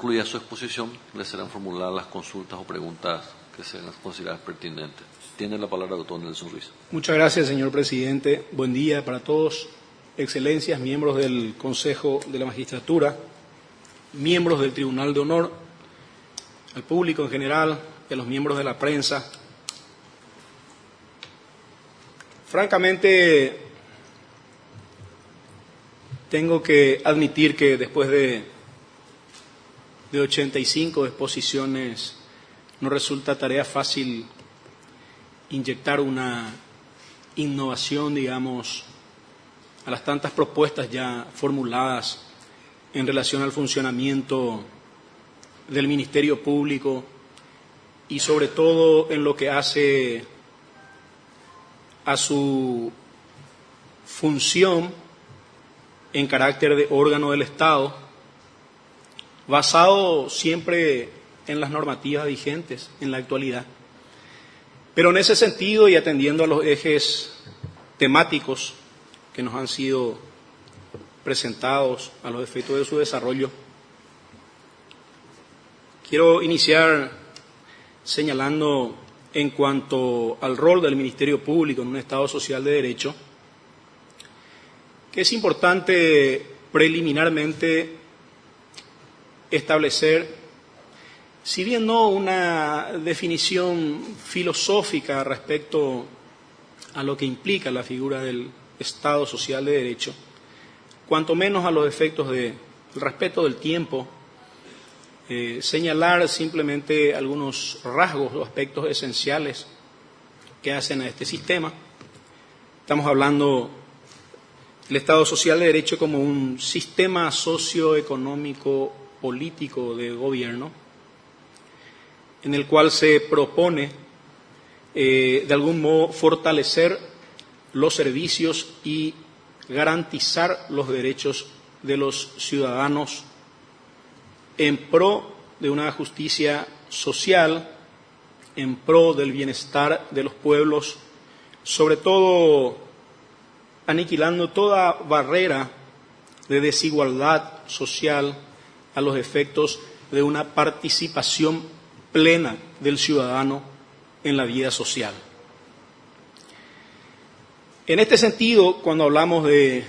concluida su exposición, le serán formuladas las consultas o preguntas que sean consideradas pertinentes. Tiene la palabra el doctor Nelson Ruiz. Muchas gracias, señor presidente. Buen día para todos. Excelencias, miembros del Consejo de la Magistratura, miembros del Tribunal de Honor, al público en general y a los miembros de la prensa. Francamente, tengo que admitir que después de 85 exposiciones no resulta tarea fácil inyectar una innovación, digamos, a las tantas propuestas ya formuladas en relación al funcionamiento del Ministerio Público y sobre todo en lo que hace a su función en carácter de órgano del Estado, basado siempre en las normativas vigentes en la actualidad. Pero en ese sentido y atendiendo a los ejes temáticos que nos han sido presentados a los efectos de su desarrollo, quiero iniciar señalando en cuanto al rol del Ministerio Público en un Estado social de derecho, que es importante preliminarmente establecer, si bien no una definición filosófica respecto a lo que implica la figura del Estado social de derecho, cuanto menos a los efectos del respeto del tiempo, señalar simplemente algunos rasgos o aspectos esenciales que hacen a este sistema. Estamos hablando del Estado social de derecho como un sistema socioeconómico político de gobierno en el cual se propone de algún modo fortalecer los servicios y garantizar los derechos de los ciudadanos en pro de una justicia social, en pro del bienestar de los pueblos, sobre todo aniquilando toda barrera de desigualdad social a los efectos de una participación plena del ciudadano en la vida social. En este sentido, cuando hablamos de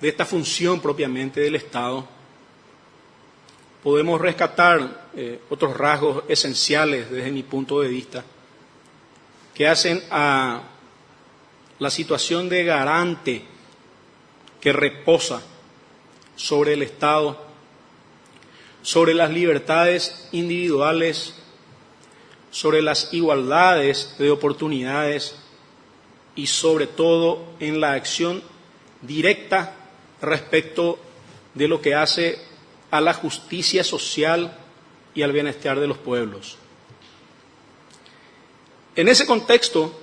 esta función propiamente del Estado, podemos rescatar otros rasgos esenciales desde mi punto de vista que hacen a la situación de garante que reposa sobre el Estado, sobre las libertades individuales, sobre las igualdades de oportunidades y sobre todo en la acción directa respecto de lo que hace a la justicia social y al bienestar de los pueblos. En ese contexto,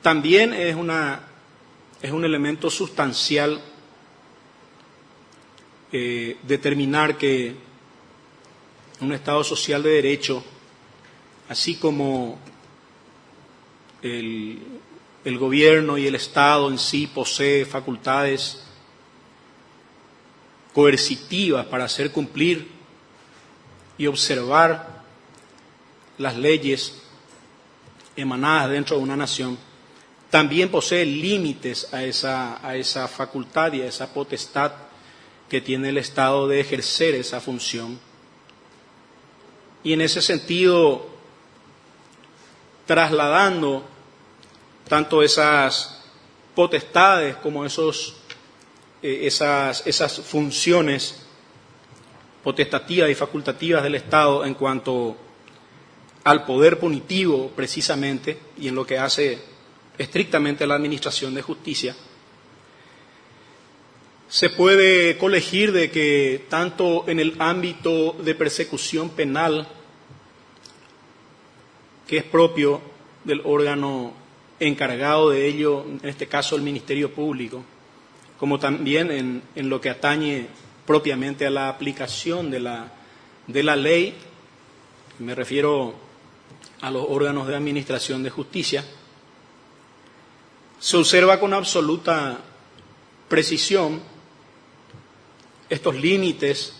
también es un elemento sustancial determinar que un Estado social de derecho, así como el gobierno y el Estado en sí posee facultades coercitivas para hacer cumplir y observar las leyes emanadas dentro de una nación, también posee límites a esa facultad y a esa potestad que tiene el Estado de ejercer esa función. Y en ese sentido, trasladando tanto esas potestades como esas funciones potestativas y facultativas del Estado en cuanto al poder punitivo precisamente y en lo que hace estrictamente a la administración de justicia, se puede colegir de que tanto en el ámbito de persecución penal, que es propio del órgano encargado de ello, en este caso el Ministerio Público, como también en lo que atañe propiamente a la aplicación de la ley, me refiero a los órganos de administración de justicia, se observa con absoluta precisión estos límites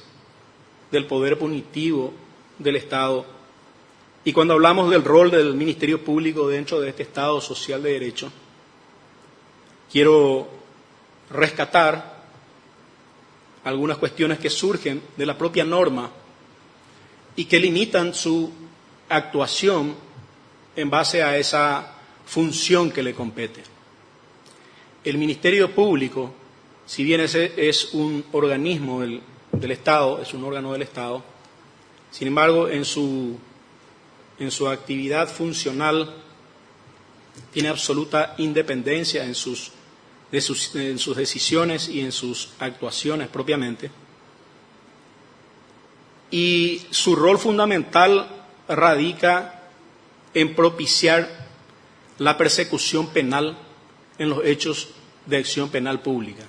del poder punitivo del Estado. Y cuando hablamos del rol del Ministerio Público dentro de este Estado social de derecho, quiero rescatar algunas cuestiones que surgen de la propia norma y que limitan su actuación en base a esa función que le compete. El Ministerio Público, si bien es un organismo del Estado, es un órgano del Estado, sin embargo, en su actividad funcional tiene absoluta independencia en sus decisiones y en sus actuaciones propiamente. Y su rol fundamental radica en propiciar la persecución penal en los hechos de acción penal pública.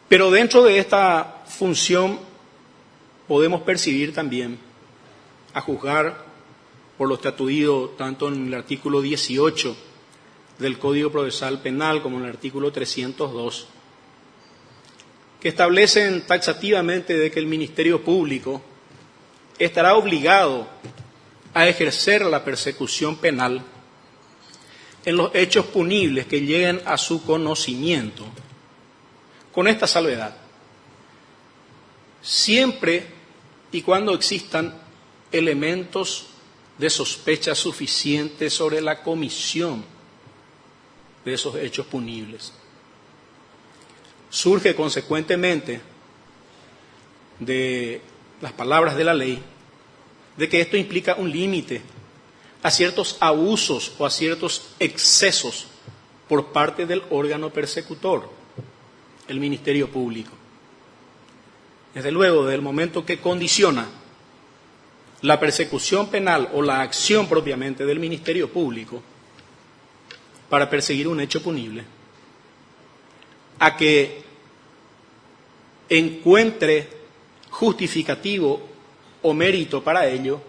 Pero dentro de esta función podemos percibir también, a juzgar por lo estatuido tanto en el artículo 18 del Código Procesal Penal como en el artículo 302, que establecen taxativamente de que el Ministerio Público estará obligado a ejercer la persecución penal en los hechos punibles que lleguen a su conocimiento, con esta salvedad: siempre y cuando existan elementos de sospecha suficientes sobre la comisión de esos hechos punibles. Surge consecuentemente de las palabras de la ley de que esto implica un límite a ciertos abusos o a ciertos excesos por parte del órgano persecutor, el Ministerio Público. Desde luego, desde el momento que condiciona la persecución penal o la acción propiamente del Ministerio Público para perseguir un hecho punible, a que encuentre justificativo o mérito para ello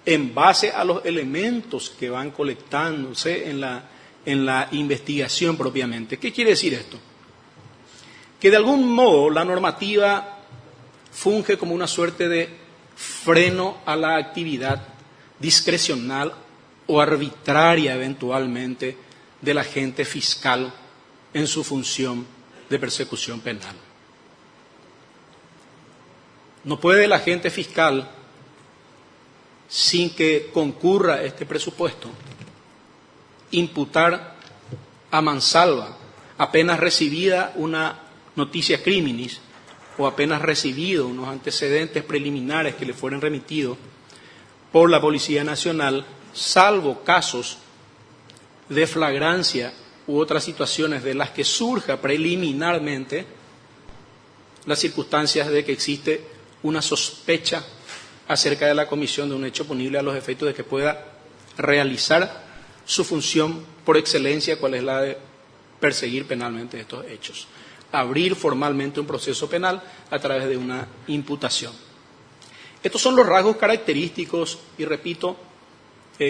en base a los elementos que van colectándose en la investigación propiamente. ¿Qué quiere decir esto? Que de algún modo la normativa funge como una suerte de freno a la actividad discrecional o arbitraria eventualmente del agente fiscal en su función de persecución penal. No puede el agente fiscal, sin que concurra este presupuesto, imputar a mansalva, apenas recibida una noticia criminis o apenas recibido unos antecedentes preliminares que le fueran remitidos por la Policía Nacional, salvo casos de flagrancia u otras situaciones de las que surja preliminarmente las circunstancias de que existe una sospecha acerca de la comisión de un hecho punible a los efectos de que pueda realizar su función por excelencia, cual es la de perseguir penalmente estos hechos, abrir formalmente un proceso penal a través de una imputación. Estos son los rasgos característicos, y repito,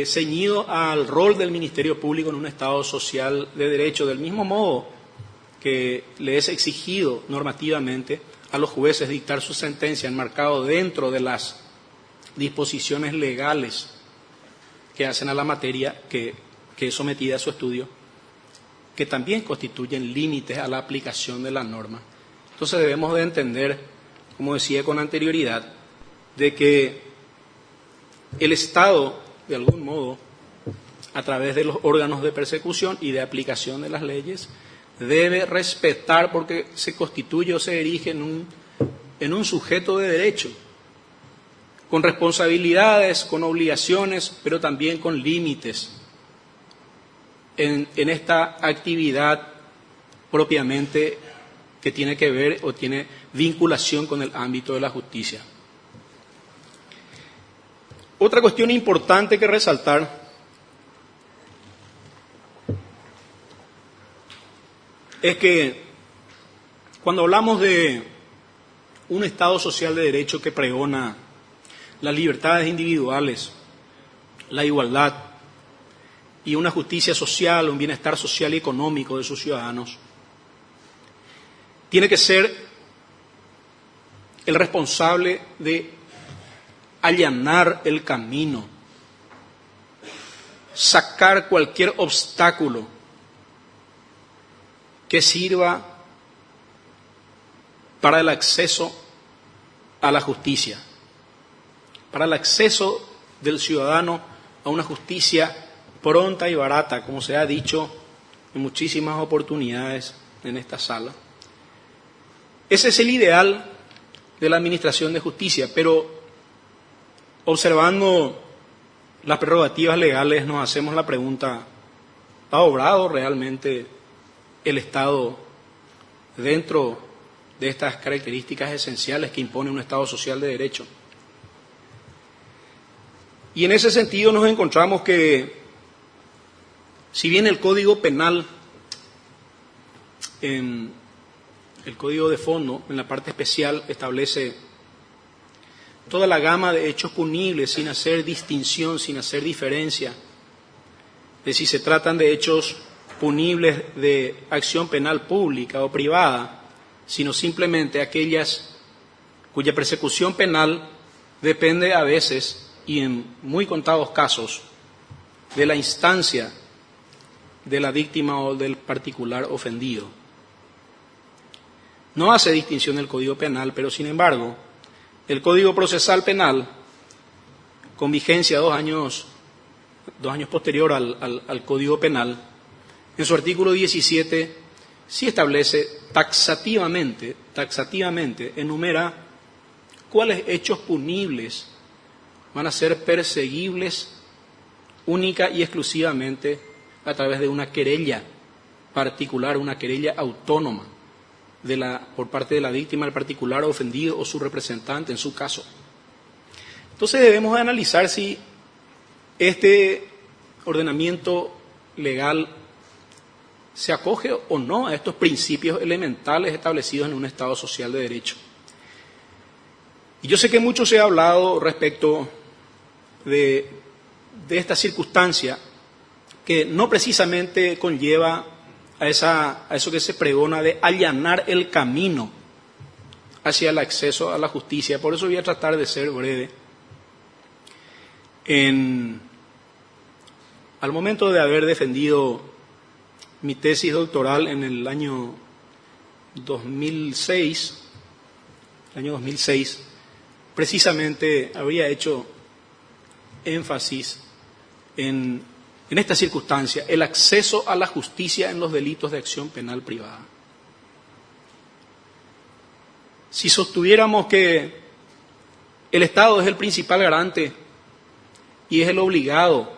ceñido al rol del Ministerio Público en un Estado social de derecho, del mismo modo que le es exigido normativamente a los jueces dictar su sentencia enmarcado dentro de las disposiciones legales que hacen a la materia que es sometida a su estudio, que también constituyen límites a la aplicación de la norma. Entonces debemos de entender, como decía con anterioridad, de que el Estado, de algún modo, a través de los órganos de persecución y de aplicación de las leyes, debe respetar, porque se constituye o se erige en un sujeto de derecho, con responsabilidades, con obligaciones, pero también con límites en esta actividad propiamente que tiene que ver o tiene vinculación con el ámbito de la justicia. Otra cuestión importante que resaltar es que cuando hablamos de un Estado social de derecho que pregona las libertades individuales, la igualdad y una justicia social, un bienestar social y económico de sus ciudadanos, tiene que ser el responsable de allanar el camino, sacar cualquier obstáculo que sirva para el acceso a la justicia, para el acceso del ciudadano a una justicia pronta y barata, como se ha dicho en muchísimas oportunidades en esta sala. Ese es el ideal de la administración de justicia, pero observando las prerrogativas legales nos hacemos la pregunta: ¿ha obrado realmente el Estado dentro de estas características esenciales que impone un Estado social de derecho? Y en ese sentido nos encontramos que, si bien el Código Penal, en el Código de Fondo, en la parte especial, establece toda la gama de hechos punibles sin hacer distinción, sin hacer diferencia de si se tratan de hechos punibles de acción penal pública o privada, sino simplemente aquellas cuya persecución penal depende a veces, y en muy contados casos, de la instancia de la víctima o del particular ofendido. No hace distinción el Código Penal, pero sin embargo, el Código Procesal Penal, con vigencia 2 años posterior al Código Penal, en su artículo 17 sí establece taxativamente, enumera cuáles hechos punibles van a ser perseguibles única y exclusivamente a través de una querella particular, una querella autónoma por parte de la víctima, el particular ofendido o su representante en su caso. Entonces debemos analizar si este ordenamiento legal se acoge o no a estos principios elementales establecidos en un Estado social de derecho. Y yo sé que mucho se ha hablado respecto de esta circunstancia que no precisamente conlleva a eso que se pregona de allanar el camino hacia el acceso a la justicia. Por eso voy a tratar de ser breve. Al momento de haber defendido mi tesis doctoral en el año 2006, precisamente había hecho énfasis en esta circunstancia, el acceso a la justicia en los delitos de acción penal privada. Si sostuviéramos que el Estado es el principal garante y es el obligado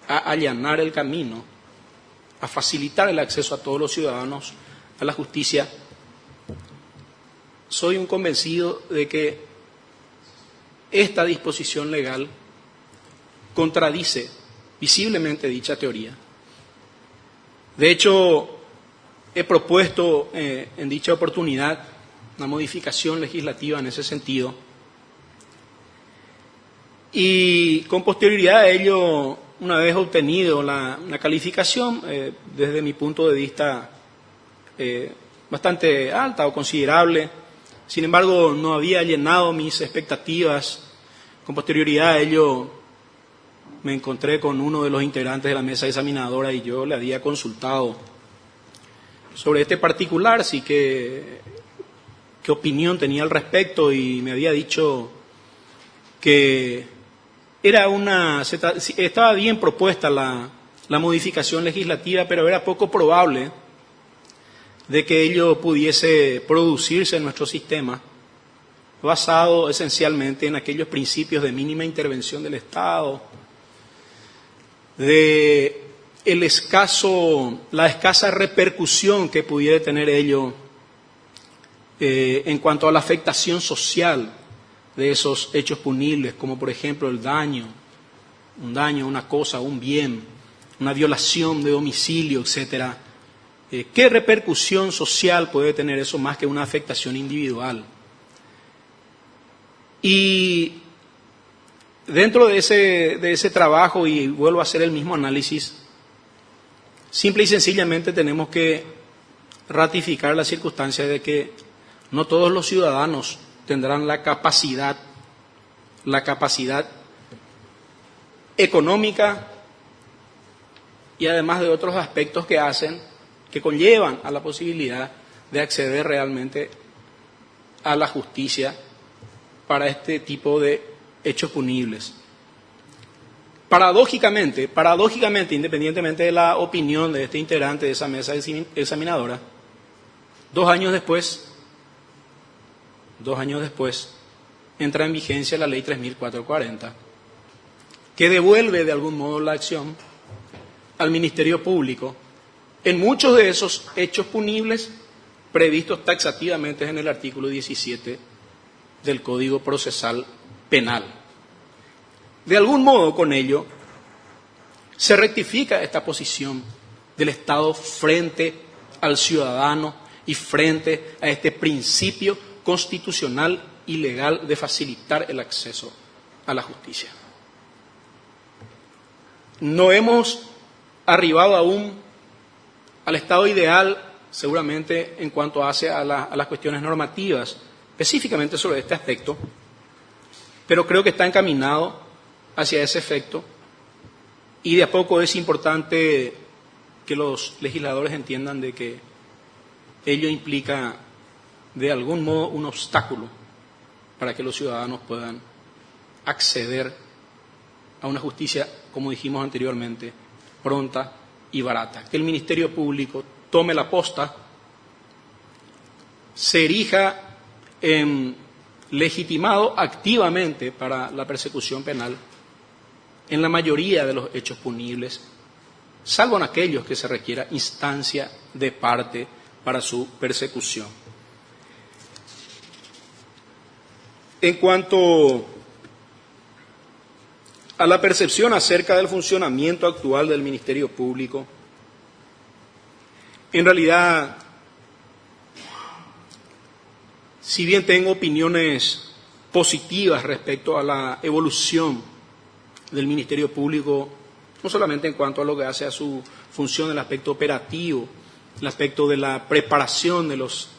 a allanar el camino, a facilitar el acceso a todos los ciudadanos a la justicia, soy un convencido de que esta disposición legal contradice visiblemente dicha teoría. De hecho, he propuesto en dicha oportunidad una modificación legislativa en ese sentido y con posterioridad a ello, una vez obtenido una calificación desde mi punto de vista bastante alta o considerable, sin embargo no había llenado mis expectativas, con posterioridad a ello me encontré con uno de los integrantes de la mesa examinadora y yo le había consultado sobre este particular, sí qué opinión tenía al respecto, y me había dicho que estaba bien propuesta la modificación legislativa, pero era poco probable de que ello pudiese producirse en nuestro sistema, basado esencialmente en aquellos principios de mínima intervención del Estado, de la escasa repercusión que pudiera tener ello en cuanto a la afectación social de esos hechos punibles, como por ejemplo un daño, una cosa, un bien, una violación de domicilio, etcétera. ¿Qué repercusión social puede tener eso más que una afectación individual? Y dentro de ese trabajo, y vuelvo a hacer el mismo análisis, simple y sencillamente tenemos que ratificar la circunstancia de que no todos los ciudadanos tendrán la capacidad económica y además de otros aspectos que conllevan a la posibilidad de acceder realmente a la justicia para este tipo de hechos punibles. Paradójicamente, independientemente de la opinión de este integrante de esa mesa examinadora, 2 años después, entra en vigencia la Ley 3.440, que devuelve de algún modo la acción al Ministerio Público en muchos de esos hechos punibles previstos taxativamente en el artículo 17 del Código Procesal Penal. De algún modo, con ello, se rectifica esta posición del Estado frente al ciudadano y frente a este principio constitucional y legal de facilitar el acceso a la justicia. No hemos arribado aún al estado ideal, seguramente en cuanto hace a las cuestiones normativas, específicamente sobre este aspecto, pero creo que está encaminado hacia ese efecto y de a poco es importante que los legisladores entiendan de que ello implica de algún modo un obstáculo para que los ciudadanos puedan acceder a una justicia, como dijimos anteriormente, pronta y barata. Que el Ministerio Público tome la posta, se erija en legitimado activamente para la persecución penal en la mayoría de los hechos punibles, salvo en aquellos que se requiera instancia de parte para su persecución. En cuanto a la percepción acerca del funcionamiento actual del Ministerio Público, en realidad, si bien tengo opiniones positivas respecto a la evolución del Ministerio Público, no solamente en cuanto a lo que hace a su función, el aspecto operativo, el aspecto de la preparación de los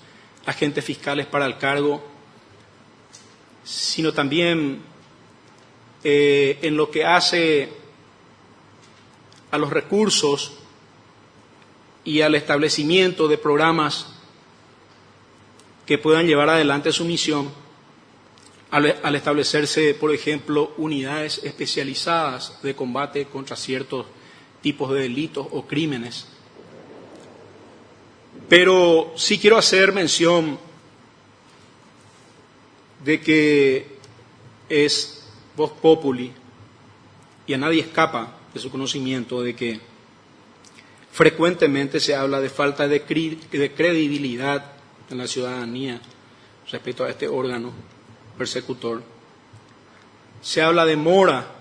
agentes fiscales para el cargo, sino también en lo que hace a los recursos y al establecimiento de programas que puedan llevar adelante su misión, al establecerse, por ejemplo, unidades especializadas de combate contra ciertos tipos de delitos o crímenes. Pero sí quiero hacer mención de que es vox populi y a nadie escapa de su conocimiento de que frecuentemente se habla de falta de credibilidad en la ciudadanía respecto a este órgano persecutor. Se habla de mora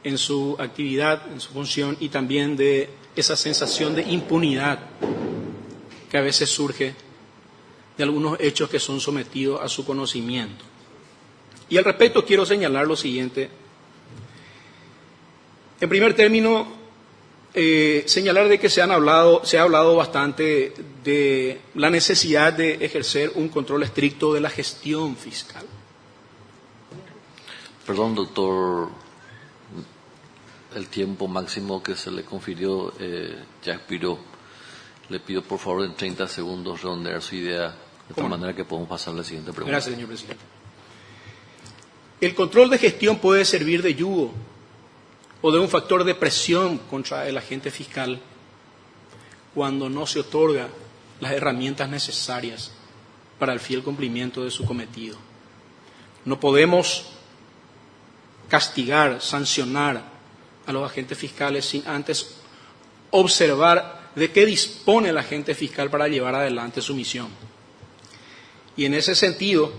en su actividad, en su función, y también de esa sensación de impunidad que a veces surge de algunos hechos que son sometidos a su conocimiento. Y al respecto quiero señalar lo siguiente. En primer término, señalar de que se ha hablado bastante de la necesidad de ejercer un control estricto de la gestión fiscal. Perdón, doctor, el tiempo máximo que se le confirió ya expiró. Le pido por favor en 30 segundos redondear su idea de tal manera que podamos pasar a la siguiente pregunta. Gracias, señor presidente. El control de gestión puede servir de yugo o de un factor de presión contra el agente fiscal cuando no se otorga las herramientas necesarias para el fiel cumplimiento de su cometido. No podemos castigar, sancionar a los agentes fiscales sin antes observar de qué dispone el agente fiscal para llevar adelante su misión. Y en ese sentido,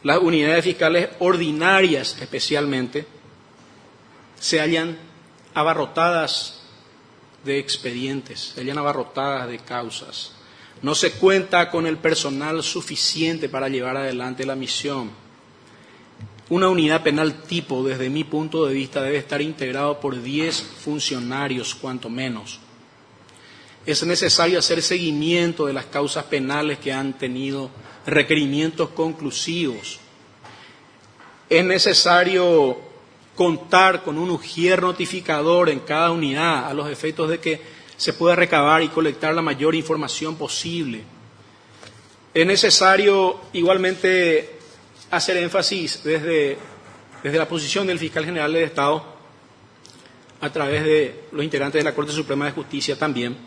las unidades fiscales ordinarias especialmente se hallan abarrotadas de expedientes, se hallan abarrotadas de causas. No se cuenta con el personal suficiente para llevar adelante la misión. Una unidad penal tipo, desde mi punto de vista, debe estar integrado por 10 funcionarios, cuanto menos. Es necesario hacer seguimiento de las causas penales que han tenido requerimientos conclusivos. Es necesario contar con un ujier notificador en cada unidad a los efectos de que se pueda recabar y colectar la mayor información posible. Es necesario igualmente hacer énfasis desde la posición del fiscal general del Estado, a través de los integrantes de la Corte Suprema de Justicia también,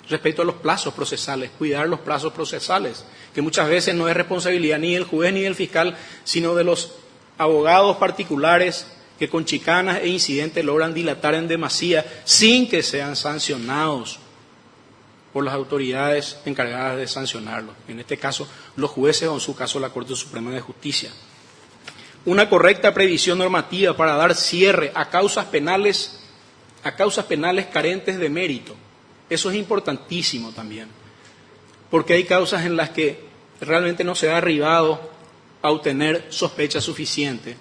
respecto a los plazos procesales, cuidar los plazos procesales, que muchas veces no es responsabilidad ni del juez ni del fiscal, sino de los abogados particulares que con chicanas e incidentes logran dilatar en demasía sin que sean sancionados por las autoridades encargadas de sancionarlos, en este caso los jueces o en su caso la Corte Suprema de Justicia. Una correcta previsión normativa para dar cierre a causas penales carentes de mérito. Eso es importantísimo también, porque hay causas en las que realmente no se ha arribado a obtener sospecha suficiente,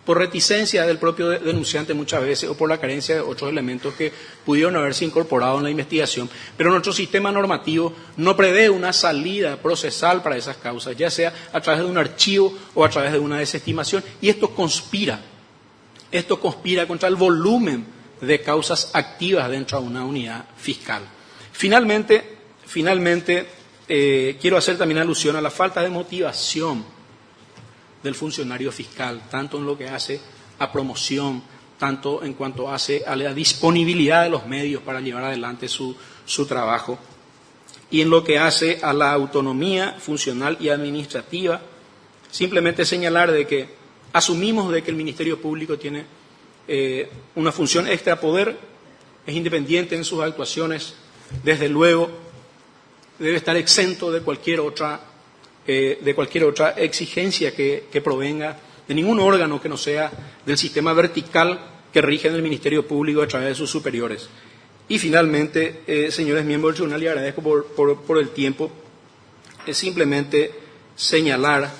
por reticencia del propio denunciante muchas veces o por la carencia de otros elementos que pudieron haberse incorporado en la investigación. Pero nuestro sistema normativo no prevé una salida procesal para esas causas, ya sea a través de un archivo o a través de una desestimación, y esto conspira contra el volumen de causas activas dentro de una unidad fiscal. Finalmente, quiero hacer también alusión a la falta de motivación del funcionario fiscal, tanto en lo que hace a promoción, tanto en cuanto hace a la disponibilidad de los medios para llevar adelante su trabajo, y en lo que hace a la autonomía funcional y administrativa. Simplemente señalar de que asumimos de que el Ministerio Público tiene una función extrapoder, es independiente en sus actuaciones, desde luego debe estar exento de cualquier otra exigencia que provenga de ningún órgano que no sea del sistema vertical que rige en el Ministerio Público a través de sus superiores. Y finalmente, señores miembros del tribunal, le agradezco por el tiempo, simplemente señalar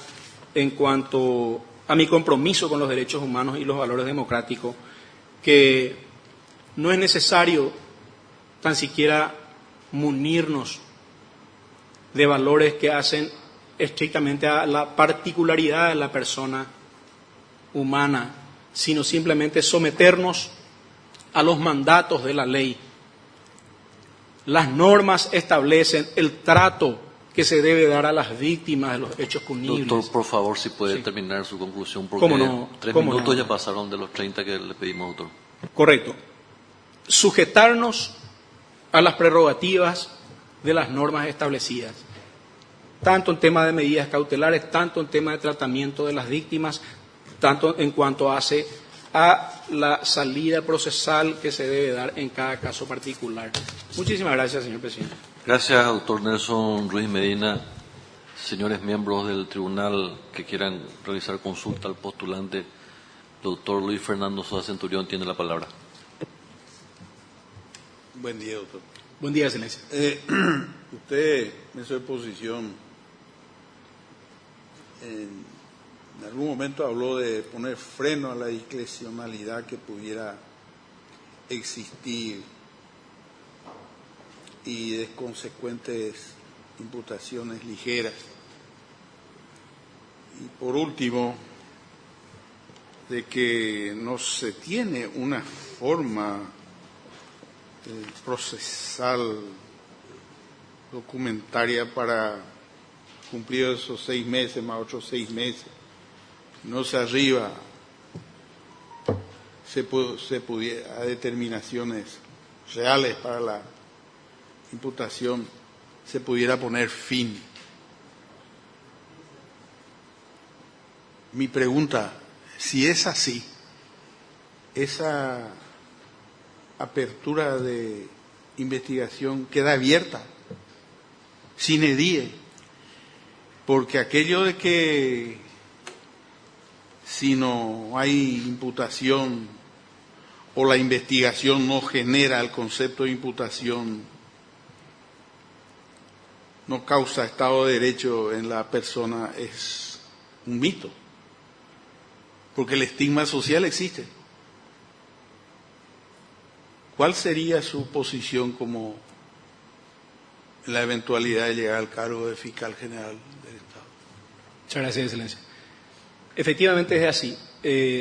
en cuanto a mi compromiso con los derechos humanos y los valores democráticos, que no es necesario tan siquiera munirnos de valores que hacen estrictamente a la particularidad de la persona humana, sino simplemente someternos a los mandatos de la ley. Las normas establecen el trato que se debe dar a las víctimas de los hechos punibles. Doctor, por favor, si puede terminar su conclusión, porque ¿Cómo no? 3 ¿Cómo minutos no? ya pasaron de los 30 que le pedimos, doctor. Correcto. Sujetarnos a las prerrogativas de las normas establecidas, tanto en tema de medidas cautelares, tanto en tema de tratamiento de las víctimas, tanto en cuanto hace a la salida procesal que se debe dar en cada caso particular. Muchísimas gracias, señor presidente. Gracias, doctor Nelson Ruiz Medina. Señores miembros del tribunal que quieran realizar consulta al postulante, doctor Luis Fernando Sosa Centurión tiene la palabra. Buen día, doctor. Buen día, excelencia. Usted en su exposición en algún momento habló de poner freno a la discrecionalidad que pudiera existir y de consecuentes imputaciones ligeras. Y por último, de que no se tiene una forma procesal documentaria para cumplir esos 6 meses más otros 6 meses. No se arriba a determinaciones reales para la imputación, se pudiera poner fin. Mi pregunta, si es así, esa apertura de investigación queda abierta, sine die, porque aquello de que si no hay imputación o la investigación no genera el concepto de imputación, no causa Estado de Derecho en la persona, es un mito, porque el estigma social existe. ¿Cuál sería su posición como la eventualidad de llegar al cargo de fiscal general del Estado. Muchas gracias, Excelencia. Efectivamente es así.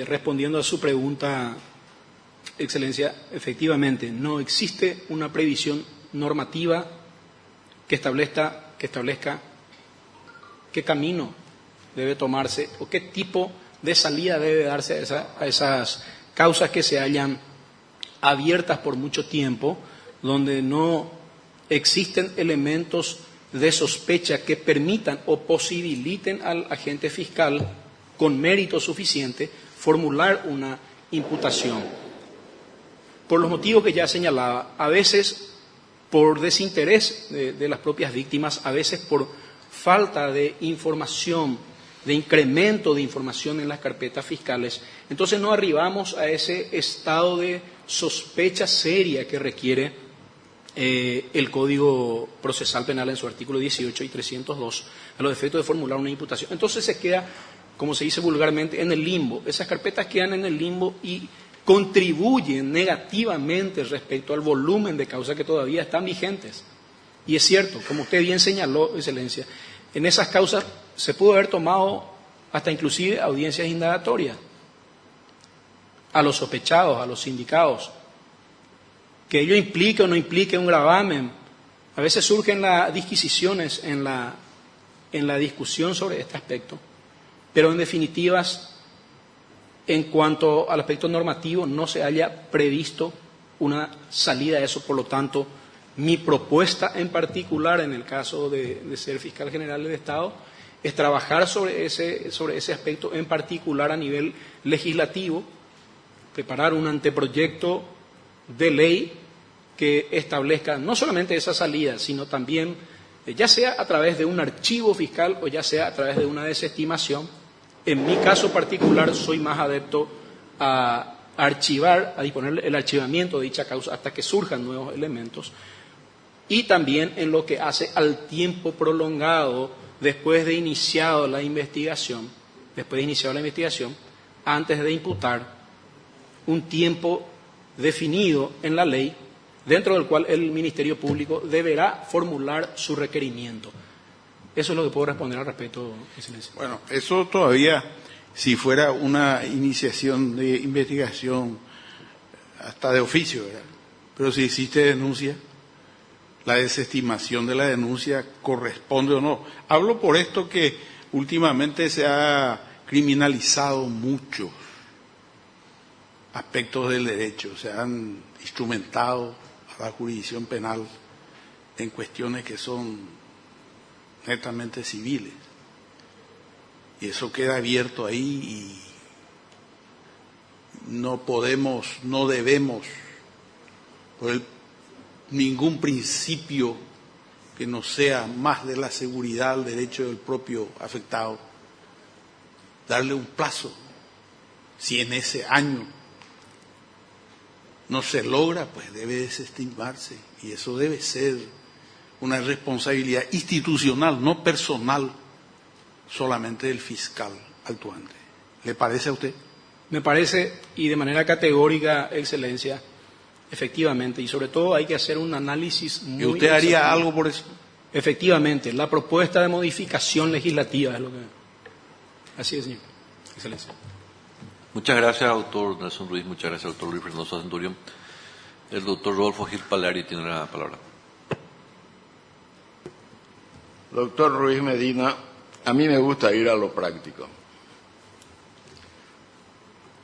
Respondiendo a su pregunta, Excelencia, efectivamente no existe una previsión normativa que establezca qué camino debe tomarse o qué tipo de salida debe darse a esas causas que se hallan abiertas por mucho tiempo, donde no existen elementos de sospecha que permitan o posibiliten al agente fiscal con mérito suficiente formular una imputación. Por los motivos que ya señalaba, a veces por desinterés de las propias víctimas, a veces por falta de información, de incremento de información en las carpetas fiscales, entonces no arribamos a ese estado de sospecha seria que requiere el Código Procesal Penal en su artículo 18 y 302 a los efectos de formular una imputación. Entonces se queda, como se dice vulgarmente, en el limbo. Esas carpetas quedan en el limbo y contribuyen negativamente respecto al volumen de causas que todavía están vigentes. Y es cierto, como usted bien señaló, Excelencia, en esas causas se pudo haber tomado hasta inclusive audiencias indagatorias a los sospechados, a los sindicados. Que ello implique o no implique un gravamen. A veces surgen las disquisiciones en la discusión sobre este aspecto, pero en definitivas, en cuanto al aspecto normativo, no se haya previsto una salida a eso. Por lo tanto, mi propuesta en particular, en el caso de ser fiscal general del Estado, es trabajar sobre ese aspecto en particular a nivel legislativo, preparar un anteproyecto de ley que establezca no solamente esa salida, sino también, ya sea a través de un archivo fiscal o ya sea a través de una desestimación. En mi caso particular soy más adepto a archivar, a disponer el archivamiento de dicha causa hasta que surjan nuevos elementos, y también en lo que hace al tiempo prolongado después de iniciado la investigación, antes de imputar, un tiempo definido en la ley, dentro del cual el Ministerio Público deberá formular su requerimiento. Eso es lo que puedo responder al respecto, Excelencia. Bueno, eso todavía, si fuera una iniciación de investigación hasta de oficio, ¿verdad? Pero si existe denuncia, la desestimación de la denuncia corresponde o no. Hablo por esto que últimamente se ha criminalizado muchos aspectos del derecho, se han instrumentado a la jurisdicción penal en cuestiones que son netamente civiles. Y eso queda abierto ahí y no podemos, no debemos, por ningún principio que no sea más de la seguridad al derecho del propio afectado, darle un plazo. Si en ese año no se logra, pues debe desestimarse, y eso debe ser una responsabilidad institucional, no personal, solamente del fiscal actuante. ¿Le parece a usted? Me parece, y de manera categórica, Excelencia, efectivamente, y sobre todo hay que hacer un análisis muy... ¿Y usted haría exhaustivo. algo por eso? Efectivamente, la propuesta de modificación legislativa es lo que... Así es, señor. Excelencia. Muchas gracias, doctor Nelson Ruiz. Muchas gracias, doctor Luis Fernando Centurión. El doctor Rodolfo Gil Palari tiene la palabra. Doctor Ruiz Medina, a mí me gusta ir a lo práctico.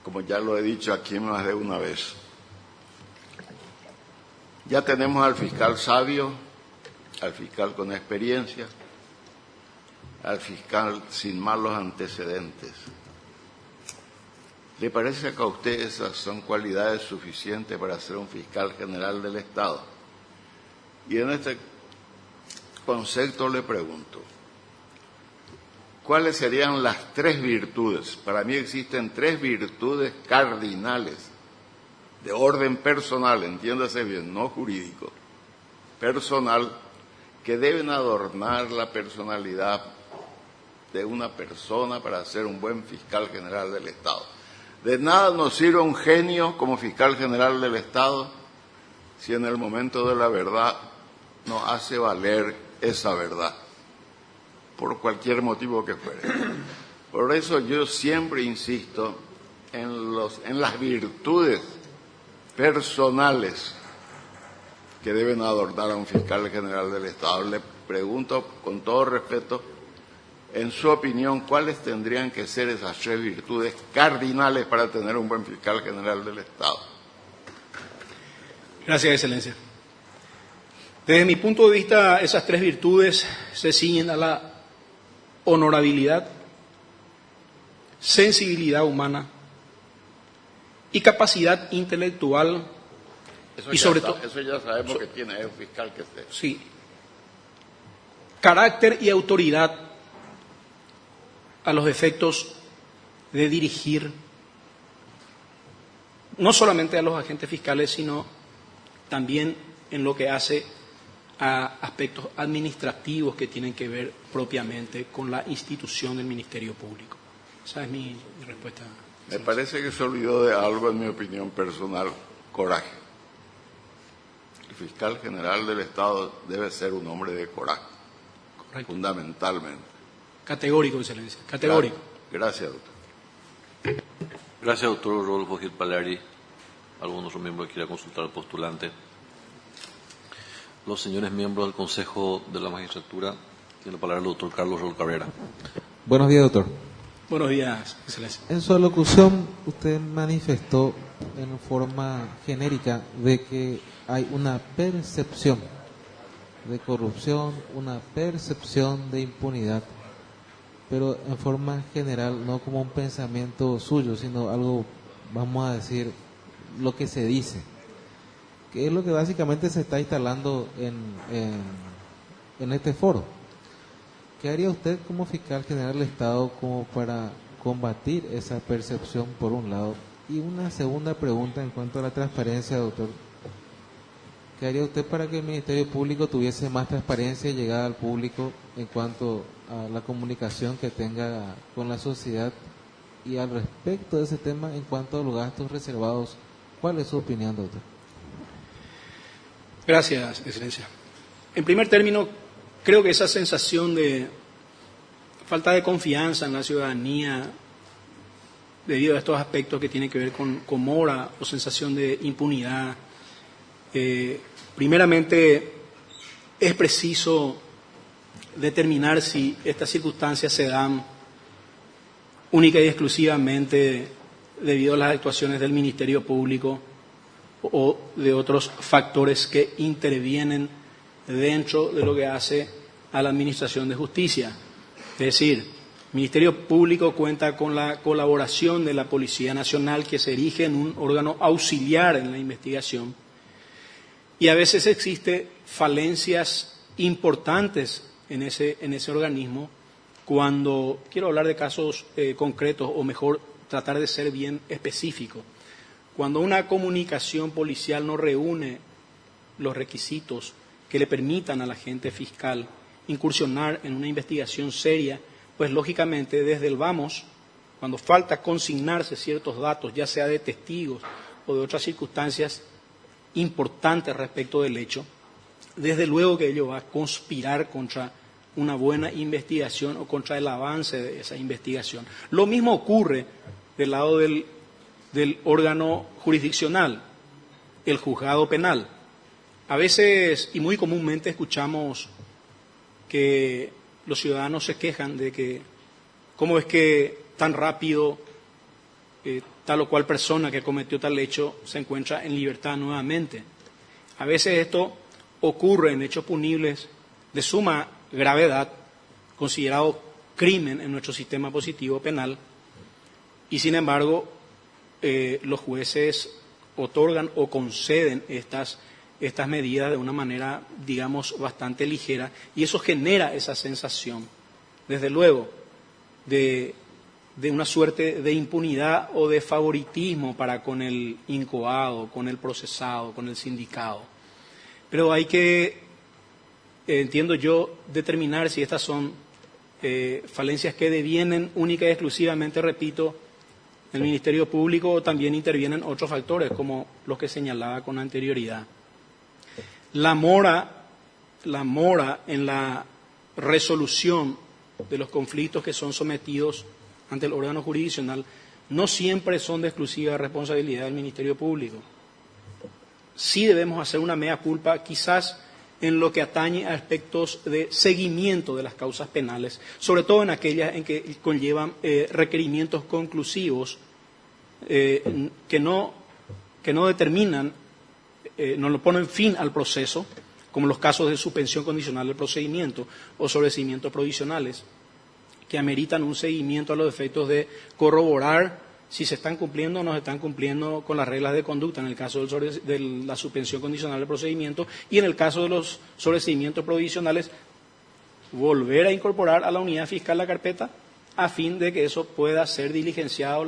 Como ya lo he dicho aquí más de una vez. Ya tenemos al fiscal sabio, al fiscal con experiencia, al fiscal sin malos antecedentes. ¿Le parece que a usted esas son cualidades suficientes para ser un fiscal general del Estado? Y en este concepto le pregunto, ¿cuáles serían las tres virtudes? Para mí existen tres virtudes cardinales de orden personal, entiéndase bien, no jurídico, personal, que deben adornar la personalidad de una persona para ser un buen fiscal general del Estado. De nada nos sirve un genio como fiscal general del Estado si en el momento de la verdad no hace valer esa verdad, por cualquier motivo que fuere. Por eso yo siempre insisto en las virtudes personales que deben adornar a un fiscal general del Estado. Le pregunto con todo respeto, en su opinión, ¿cuáles tendrían que ser esas 3 virtudes cardinales para tener un buen fiscal general del Estado? Gracias, Excelencia. Desde mi punto de vista, esas 3 virtudes se ciñen a la honorabilidad, sensibilidad humana y capacidad intelectual. Y sobre todo, eso ya sabemos que tiene un fiscal que esté. Sí. Carácter y autoridad a los efectos de dirigir no solamente a los agentes fiscales, sino también en lo que hace a aspectos administrativos que tienen que ver propiamente con la institución del Ministerio Público. Esa es mi respuesta. Me parece que se olvidó de algo, en mi opinión personal: coraje. El fiscal general del Estado debe ser un hombre de coraje. Correcto. Fundamentalmente. Categórico, Excelencia, categórico. Gracias, doctor. Gracias, doctor Rodolfo Gil Palari. ¿Algún otro miembro que quiera consultar al postulante? Los señores miembros del Consejo de la Magistratura, tiene la palabra el doctor Carlos Raúl Cabrera. Buenos días, doctor. Buenos días, Excelencia. En su alocución, usted manifestó en forma genérica de que hay una percepción de corrupción, una percepción de impunidad, pero en forma general, no como un pensamiento suyo, sino algo, vamos a decir, lo que se dice, que es lo que básicamente se está instalando en este foro. ¿Qué haría usted como fiscal general del Estado como para combatir esa percepción, por un lado? Y una segunda pregunta en cuanto a la transparencia, doctor. ¿Qué haría usted para que el Ministerio Público tuviese más transparencia y llegada al público en cuanto a la comunicación que tenga con la sociedad? Y al respecto de ese tema, en cuanto a los gastos reservados, ¿cuál es su opinión, doctor? Gracias, Excelencia. En primer término, creo que esa sensación de falta de confianza en la ciudadanía debido a estos aspectos que tienen que ver con mora o sensación de impunidad, primeramente es preciso determinar si estas circunstancias se dan única y exclusivamente debido a las actuaciones del Ministerio Público o de otros factores que intervienen dentro de lo que hace a la Administración de Justicia. Es decir, el Ministerio Público cuenta con la colaboración de la Policía Nacional, que se erige en un órgano auxiliar en la investigación, y a veces existen falencias importantes en ese organismo cuando, quiero hablar de casos concretos, o mejor, tratar de ser bien específico, cuando una comunicación policial no reúne los requisitos que le permitan al agente fiscal incursionar en una investigación seria, pues lógicamente desde el vamos, cuando falta consignarse ciertos datos, ya sea de testigos o de otras circunstancias importantes respecto del hecho, desde luego que ello va a conspirar contra una buena investigación o contra el avance de esa investigación. Lo mismo ocurre del lado del órgano jurisdiccional, el juzgado penal. A veces y muy comúnmente escuchamos que los ciudadanos se quejan de que cómo es que tan rápido tal o cual persona que cometió tal hecho se encuentra en libertad nuevamente. A veces esto ocurre en hechos punibles de suma gravedad, considerado crimen en nuestro sistema positivo penal, y sin embargo los jueces otorgan o conceden estas medidas de una manera, digamos, bastante ligera, y eso genera esa sensación, desde luego, de una suerte de impunidad o de favoritismo para con el incoado, con el procesado, con el sindicado. Pero hay que, entiendo yo, determinar si estas son falencias que devienen única y exclusivamente, repito, del Ministerio Público, o también intervienen otros factores, como los que señalaba con anterioridad. La mora la mora en la resolución de los conflictos que son sometidos ante el órgano jurisdiccional no siempre son de exclusiva responsabilidad del Ministerio Público. Sí debemos hacer una mea culpa, quizás en lo que atañe a aspectos de seguimiento de las causas penales, sobre todo en aquellas en que conllevan requerimientos conclusivos que no determinan, no lo ponen fin al proceso, como los casos de suspensión condicional del procedimiento o sobreseimientos provisionales, que ameritan un seguimiento a los efectos de corroborar si se están cumpliendo o no se están cumpliendo con las reglas de conducta en el caso de la suspensión condicional del procedimiento, y en el caso de los sobreseimientos provisionales volver a incorporar a la unidad fiscal la carpeta a fin de que eso pueda ser diligenciado,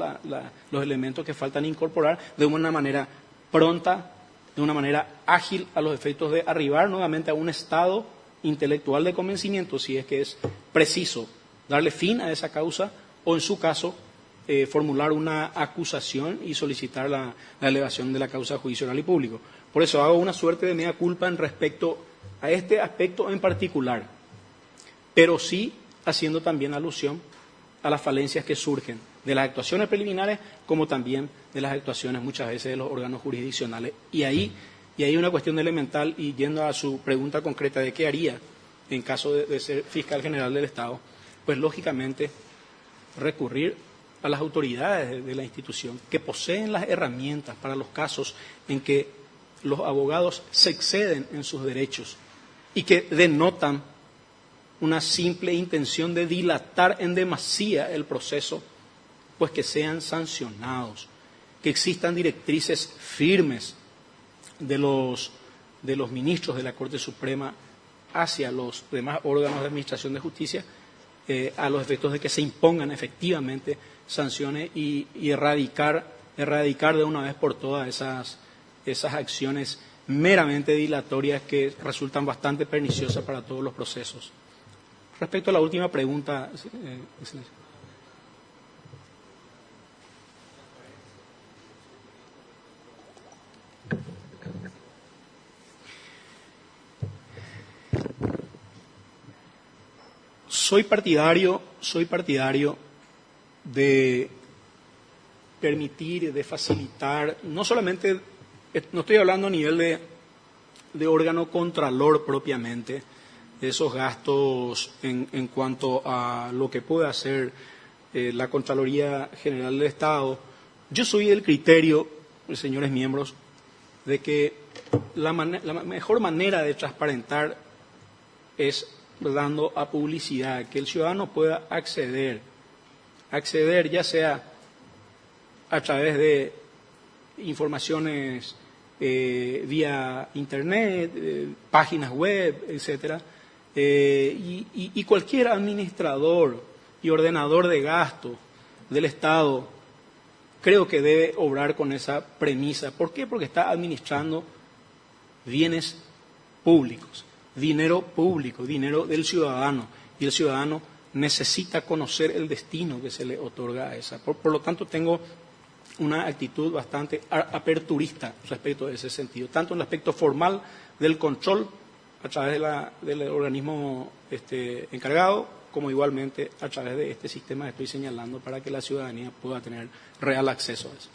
los elementos que faltan incorporar de una manera pronta, de una manera ágil, a los efectos de arribar nuevamente a un estado intelectual de convencimiento, si es que es preciso darle fin a esa causa o, en su caso, formular una acusación y solicitar la elevación de la causa a juicio oral y público. Por eso hago una suerte de mea culpa en respecto a este aspecto en particular, pero sí haciendo también alusión a las falencias que surgen de las actuaciones preliminares como también de las actuaciones muchas veces de los órganos jurisdiccionales. Y ahí una cuestión elemental, y yendo a su pregunta concreta de qué haría en caso de ser fiscal general del Estado, pues lógicamente recurrir a las autoridades de la institución que poseen las herramientas para los casos en que los abogados se exceden en sus derechos y que denotan una simple intención de dilatar en demasía el proceso, pues que sean sancionados, que existan directrices firmes de los ministros de la Corte Suprema hacia los demás órganos de administración de justicia, a los efectos de que se impongan efectivamente sanciones y erradicar de una vez por todas esas acciones meramente dilatorias que resultan bastante perniciosas para todos los procesos. Respecto a la última pregunta, Excelencia. Soy partidario de permitir, de facilitar, no solamente, no estoy hablando a nivel de órgano contralor propiamente, de esos gastos en cuanto a lo que puede hacer la Contraloría General del Estado. Yo soy del criterio, señores miembros, de que la mejor manera de transparentar es dando a publicidad, que el ciudadano pueda acceder ya sea a través de informaciones vía internet, páginas web, etcétera, y cualquier administrador y ordenador de gastos del Estado creo que debe obrar con esa premisa. ¿Por qué? Porque está administrando bienes públicos, dinero público, dinero del ciudadano, y el ciudadano necesita conocer el destino que se le otorga a esa. Por lo tanto, tengo una actitud bastante aperturista respecto a ese sentido, tanto en el aspecto formal del control a través del organismo encargado, como igualmente a través de este sistema que estoy señalando para que la ciudadanía pueda tener real acceso a eso.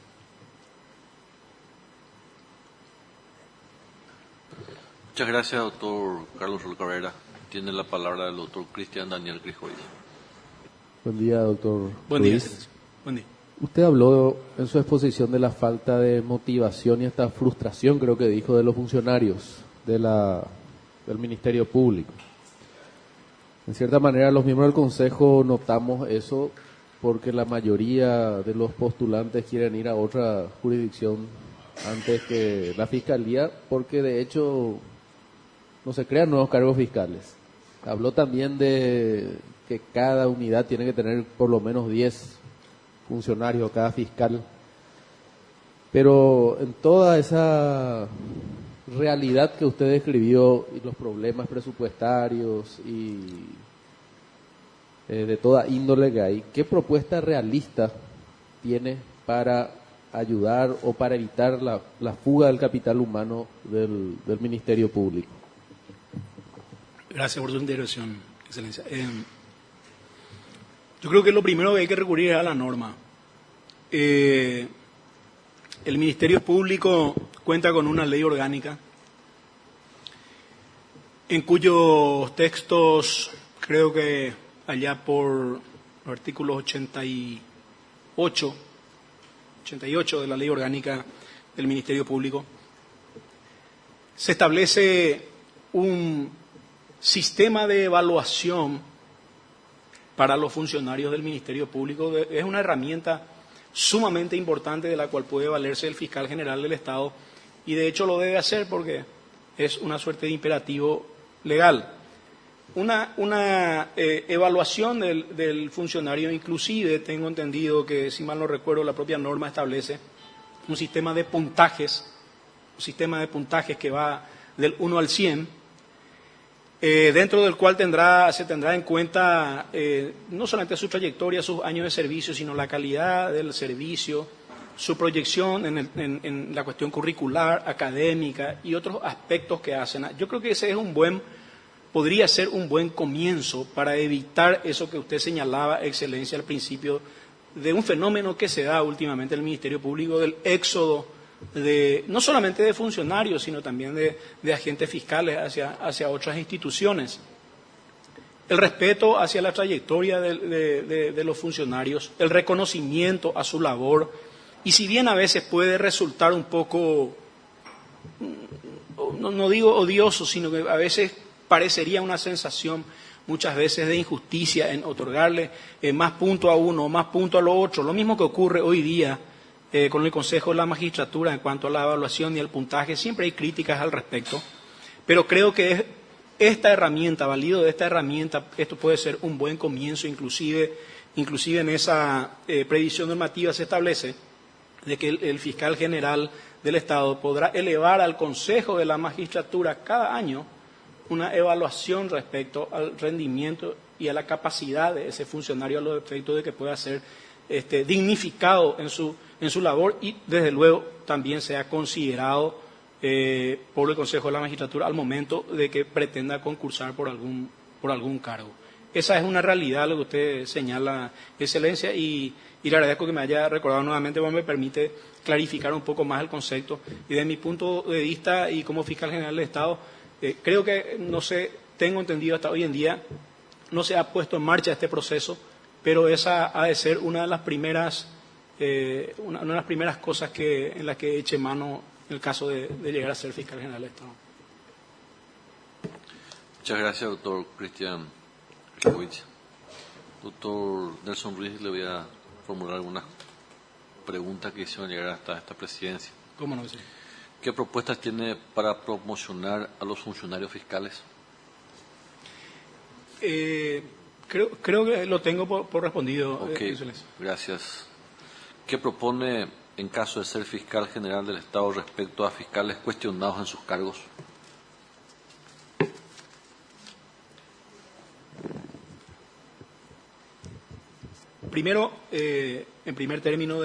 Muchas gracias, doctor Carlos Raúl Cabrera. Tiene la palabra el doctor Cristian Daniel Grijois. Buen día, doctor. Buen día, Ruiz. buen día. Usted habló en su exposición de la falta de motivación y esta frustración, creo que dijo, de los funcionarios del Ministerio Público. En cierta manera, los miembros del Consejo notamos eso porque la mayoría de los postulantes quieren ir a otra jurisdicción antes que la Fiscalía, porque de hecho no se crean nuevos cargos fiscales. Habló también de que cada unidad tiene que tener por lo menos 10 funcionarios, cada fiscal. Pero en toda esa realidad que usted describió y los problemas presupuestarios y de toda índole que hay, ¿qué propuesta realista tiene para ayudar o para evitar la fuga del capital humano del Ministerio Público? Gracias por su intervención, Excelencia. Yo creo que lo primero que hay que recurrir es a la norma. El Ministerio Público cuenta con una ley orgánica en cuyos textos, creo que allá por los artículos 88 de la ley orgánica del Ministerio Público, se establece un sistema de evaluación para los funcionarios del Ministerio Público. Es una herramienta sumamente importante de la cual puede valerse el fiscal general del Estado, y de hecho lo debe hacer porque es una suerte de imperativo legal. Una evaluación del funcionario, inclusive tengo entendido que, si mal no recuerdo, la propia norma establece un sistema de puntajes que va del 1 al 100, dentro del cual se tendrá en cuenta no solamente su trayectoria, sus años de servicio, sino la calidad del servicio, su proyección en la cuestión curricular, académica y otros aspectos que hacen. Yo creo que ese podría ser un buen comienzo para evitar eso que usted señalaba, Excelencia, al principio, de un fenómeno que se da últimamente en el Ministerio Público, del éxodo no solamente de funcionarios, sino también de agentes fiscales hacia otras instituciones. El respeto hacia la trayectoria de los funcionarios, el reconocimiento a su labor, y si bien a veces puede resultar un poco, no digo odioso, sino que a veces parecería una sensación muchas veces de injusticia en otorgarle más punto a uno, más punto a lo otro, lo mismo que ocurre hoy día con el Consejo de la Magistratura en cuanto a la evaluación y el puntaje. Siempre hay críticas al respecto, pero creo que valido de esta herramienta, esto puede ser un buen comienzo. Inclusive en esa previsión normativa se establece de que el fiscal general del Estado podrá elevar al Consejo de la Magistratura cada año una evaluación respecto al rendimiento y a la capacidad de ese funcionario, a los efectos de que pueda ser dignificado en su labor, y desde luego también sea considerado por el Consejo de la Magistratura al momento de que pretenda concursar por algún cargo. Esa es una realidad, lo que usted señala, Excelencia, y le agradezco que me haya recordado nuevamente, porque me permite clarificar un poco más el concepto. Y de mi punto de vista, y como fiscal general del Estado, creo que, tengo entendido hasta hoy en día, no se ha puesto en marcha este proceso, pero esa ha de ser una de las primeras cosas en las que eche mano en el caso de llegar a ser fiscal general del Estado. Muchas gracias, doctor Cristian Riskowitz. Doctor Nelson Ruiz, le voy a formular algunas preguntas que hicieron llegar hasta esta presidencia. ¿Cómo no? Sí. ¿Qué propuestas tiene para promocionar a los funcionarios fiscales? Creo que lo tengo por respondido. Ok, gracias. ¿Qué propone en caso de ser fiscal general del Estado respecto a fiscales cuestionados en sus cargos? Primero, en primer término,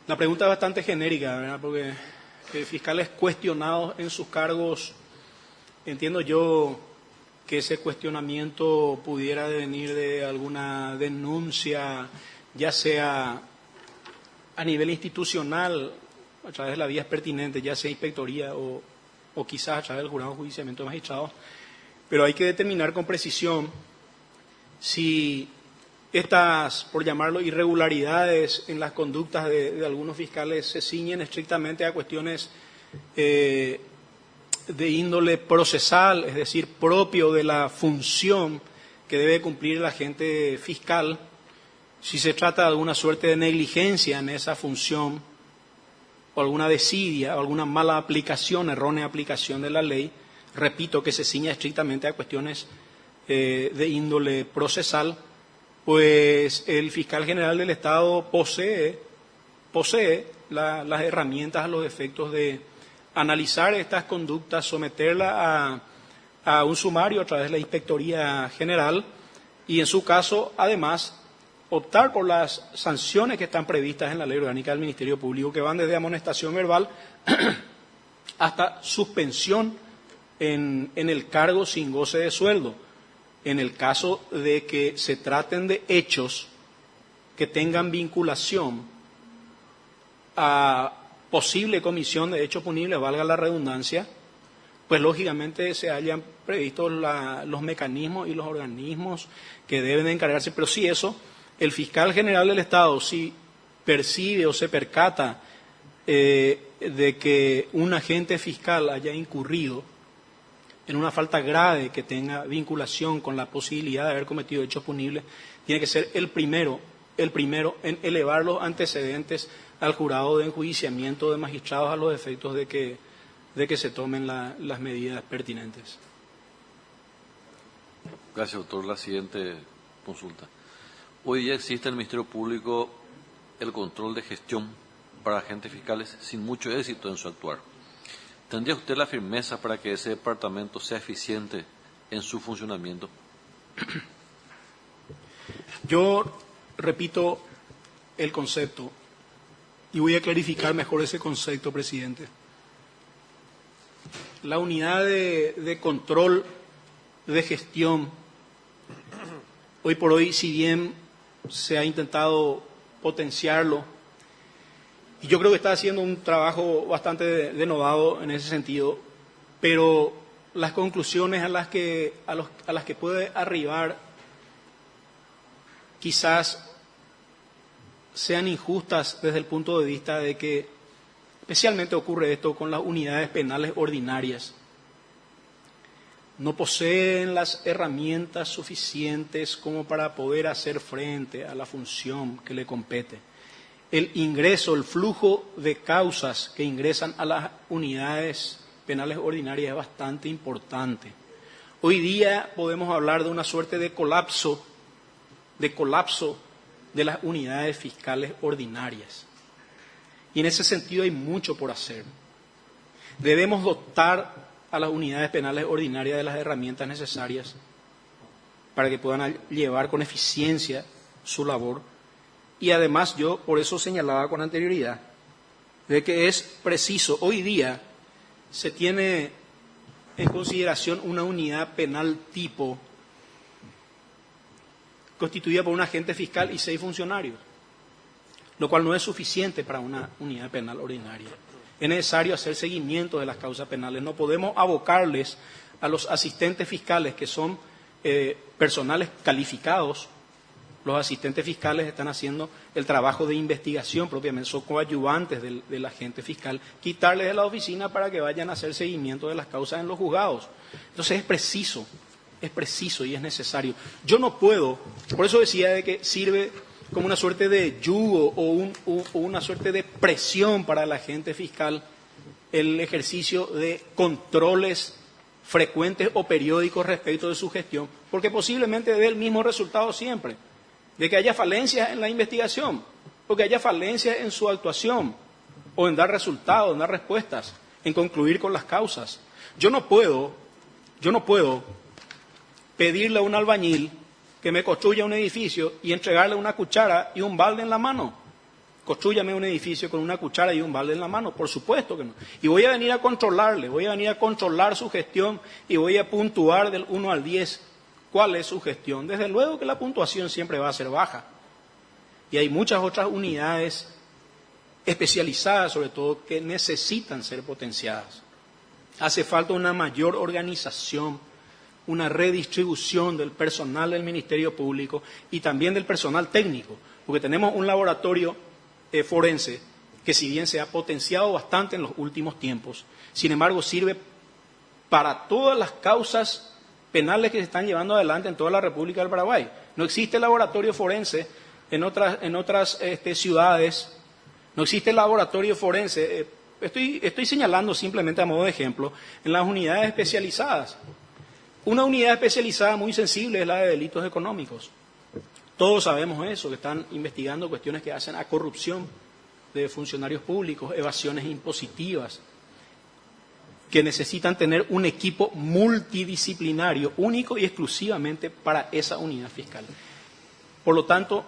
la pregunta es bastante genérica, ¿verdad? Porque fiscales cuestionados en sus cargos, entiendo yo que ese cuestionamiento pudiera venir de alguna denuncia, ya sea a nivel institucional, a través de las vías pertinentes, ya sea inspectoría o quizás a través del jurado de enjuiciamiento de magistrados, pero hay que determinar con precisión si estas, por llamarlo, irregularidades en las conductas de algunos fiscales se ciñen estrictamente a cuestiones de índole procesal, es decir, propio de la función que debe cumplir el agente fiscal, si se trata de alguna suerte de negligencia en esa función, o alguna desidia, o alguna mala aplicación, errónea aplicación de la ley, repito, que se ciña estrictamente a cuestiones de índole procesal, pues el fiscal general del Estado posee las herramientas a los efectos de analizar estas conductas, someterlas a un sumario a través de la Inspectoría General y, en su caso, además, optar por las sanciones que están previstas en la Ley Orgánica del Ministerio Público, que van desde amonestación verbal hasta suspensión en el cargo sin goce de sueldo, en el caso de que se traten de hechos que tengan vinculación a posible comisión de hechos punibles, valga la redundancia, pues lógicamente se hayan previsto los mecanismos y los organismos que deben de encargarse. Pero sí eso, el fiscal general del Estado, si percibe o se percata de que un agente fiscal haya incurrido en una falta grave que tenga vinculación con la posibilidad de haber cometido hechos punibles, tiene que ser el primero en elevar los antecedentes al jurado de enjuiciamiento de magistrados a los efectos de que se tomen las medidas pertinentes. Gracias, doctor. La siguiente consulta. Hoy día existe en el Ministerio Público el control de gestión para agentes fiscales sin mucho éxito en su actuar. ¿Tendría usted la firmeza para que ese departamento sea eficiente en su funcionamiento? Yo repito el concepto y voy a clarificar mejor ese concepto, presidente. La unidad de control de gestión, hoy por hoy, si bien se ha intentado potenciarlo, y yo creo que está haciendo un trabajo bastante denodado en ese sentido, pero las conclusiones a las que puede arribar quizás sean injustas desde el punto de vista de que especialmente ocurre esto con las unidades penales ordinarias. No poseen las herramientas suficientes como para poder hacer frente a la función que le compete. El ingreso, el flujo de causas que ingresan a las unidades penales ordinarias es bastante importante. Hoy día podemos hablar de una suerte de colapso de las unidades fiscales ordinarias. Y en ese sentido hay mucho por hacer. Debemos dotar a las unidades penales ordinarias de las herramientas necesarias para que puedan llevar con eficiencia su labor. Y además yo por eso señalaba con anterioridad de que es preciso, hoy día se tiene en consideración una unidad penal tipo constituida por un agente fiscal y 6 funcionarios, lo cual no es suficiente para una unidad penal ordinaria. Es necesario hacer seguimiento de las causas penales. No podemos abocarles a los asistentes fiscales, que son personales calificados. Los asistentes fiscales están haciendo el trabajo de investigación propiamente, son coadyuvantes del agente fiscal, quitarles de la oficina para que vayan a hacer seguimiento de las causas en los juzgados. Entonces es preciso y es necesario. Yo no puedo, por eso decía de que sirve como una suerte de yugo o una suerte de presión para el agente fiscal el ejercicio de controles frecuentes o periódicos respecto de su gestión, porque posiblemente dé el mismo resultado siempre, de que haya falencias en la investigación, o que haya falencias en su actuación, o en dar resultados, en dar respuestas, en concluir con las causas. Yo no puedo pedirle a un albañil que me construya un edificio y entregarle una cuchara y un balde en la mano. Constrúyame un edificio con una cuchara y un balde en la mano, por supuesto que no. Y voy a venir a controlarle, voy a venir a controlar su gestión y voy a puntuar del 1 al 10 cuál es su gestión. Desde luego que la puntuación siempre va a ser baja. Y hay muchas otras unidades especializadas, sobre todo, que necesitan ser potenciadas. Hace falta una mayor organización, una redistribución del personal del Ministerio Público y también del personal técnico, porque tenemos un laboratorio forense que, si bien se ha potenciado bastante en los últimos tiempos, sin embargo sirve para todas las causas penales que se están llevando adelante en toda la República del Paraguay. No existe laboratorio forense en otras ciudades, no existe laboratorio forense, estoy señalando simplemente a modo de ejemplo, en las unidades especializadas. Una unidad especializada muy sensible es la de delitos económicos. Todos sabemos eso, que están investigando cuestiones que hacen a corrupción de funcionarios públicos, evasiones impositivas, que necesitan tener un equipo multidisciplinario, único y exclusivamente para esa unidad fiscal. Por lo tanto,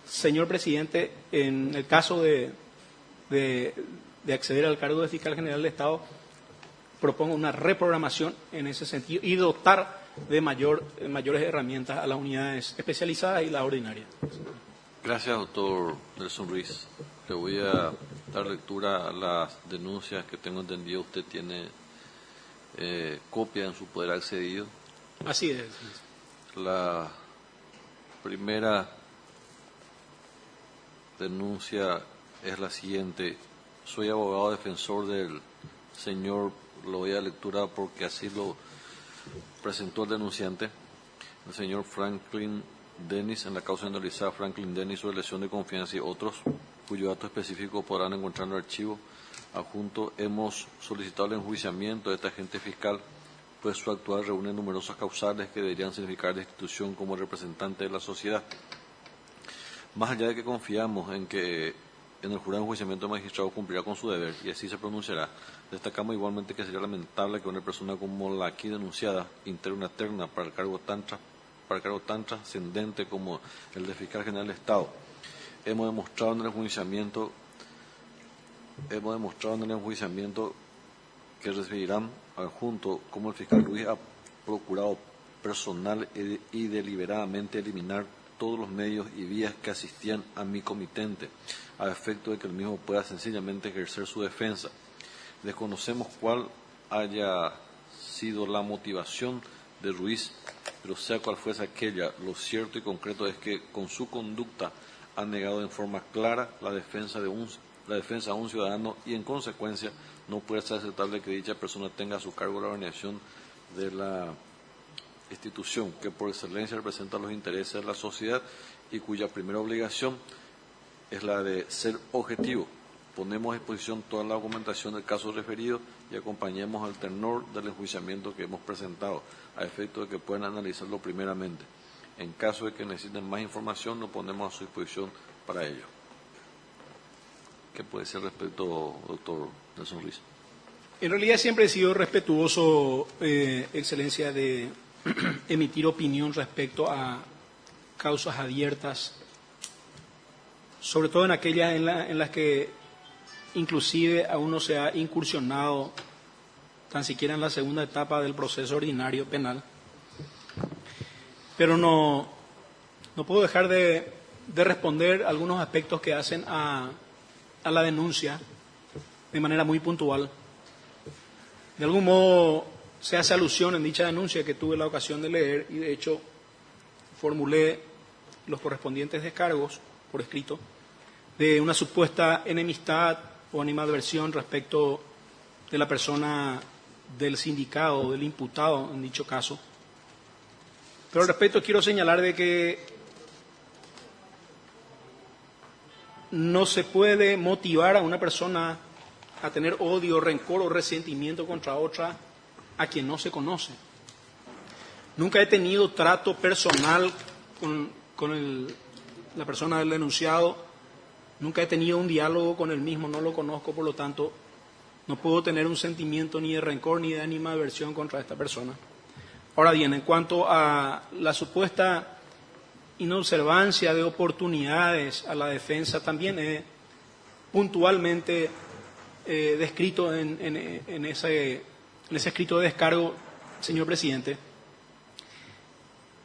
señor presidente, en el caso de acceder al cargo de fiscal general del Estado, proponga una reprogramación en ese sentido y dotar de mayores herramientas a las unidades especializadas y las ordinarias. Gracias, doctor Nelson Ruiz. Le voy a dar lectura a las denuncias que tengo entendido. Usted tiene copia en su poder accedido. Así es. La primera denuncia es la siguiente. Soy abogado defensor del señor, lo voy a lectura porque así lo presentó el denunciante, el señor Franklin Dennis, en la causa analizada Franklin Dennis sobre lesión de confianza y otros, cuyo dato específico podrán encontrar en el archivo adjunto. Hemos solicitado el enjuiciamiento de este agente fiscal, pues su actuar reúne numerosas causales que deberían significar la institución como representante de la sociedad. Más allá de que confiamos en que en el jurado de enjuiciamiento el magistrado cumplirá con su deber y así se pronunciará, destacamos igualmente que sería lamentable que una persona como la aquí denunciada integre una terna para el cargo tan trascendente como el de fiscal general del Estado. Hemos demostrado en el enjuiciamiento que recibirán adjunto como el fiscal Ruiz ha procurado personal y deliberadamente eliminar todos los medios y vías que asistían a mi comitente, a efecto de que el mismo pueda sencillamente ejercer su defensa. Desconocemos cuál haya sido la motivación de Ruiz, pero sea cual fuese aquella, lo cierto y concreto es que con su conducta ha negado en forma clara la defensa a un ciudadano y en consecuencia no puede ser aceptable que dicha persona tenga a su cargo la organización de la institución que por excelencia representa los intereses de la sociedad y cuya primera obligación es la de ser objetivo. Ponemos a disposición toda la documentación del caso referido y acompañemos al tenor del enjuiciamiento que hemos presentado, a efecto de que puedan analizarlo primeramente. En caso de que necesiten más información, lo ponemos a su disposición para ello. ¿Qué puede decir al respecto, doctor Nelson Ruiz? En realidad siempre he sido respetuoso, Excelencia, de emitir opinión respecto a causas abiertas, sobre todo en aquellas en las que inclusive aún no se ha incursionado tan siquiera en la segunda etapa del proceso ordinario penal. Pero no puedo dejar de responder algunos aspectos que hacen a la denuncia de manera muy puntual. De algún modo se hace alusión en dicha denuncia que tuve la ocasión de leer y de hecho formulé los correspondientes descargos por escrito de una supuesta enemistad o animadversión respecto de la persona del sindicado o del imputado en dicho caso. Pero al respecto quiero señalar de que no se puede motivar a una persona a tener odio, rencor o resentimiento contra otra a quien no se conoce. Nunca he tenido trato personal con la persona del denunciado, nunca he tenido un diálogo con él mismo, no lo conozco, por lo tanto no puedo tener un sentimiento ni de rencor ni de animadversión contra esta persona. Ahora bien, en cuanto a la supuesta inobservancia de oportunidades a la defensa, también he puntualmente descrito en ese escrito de descargo, señor presidente,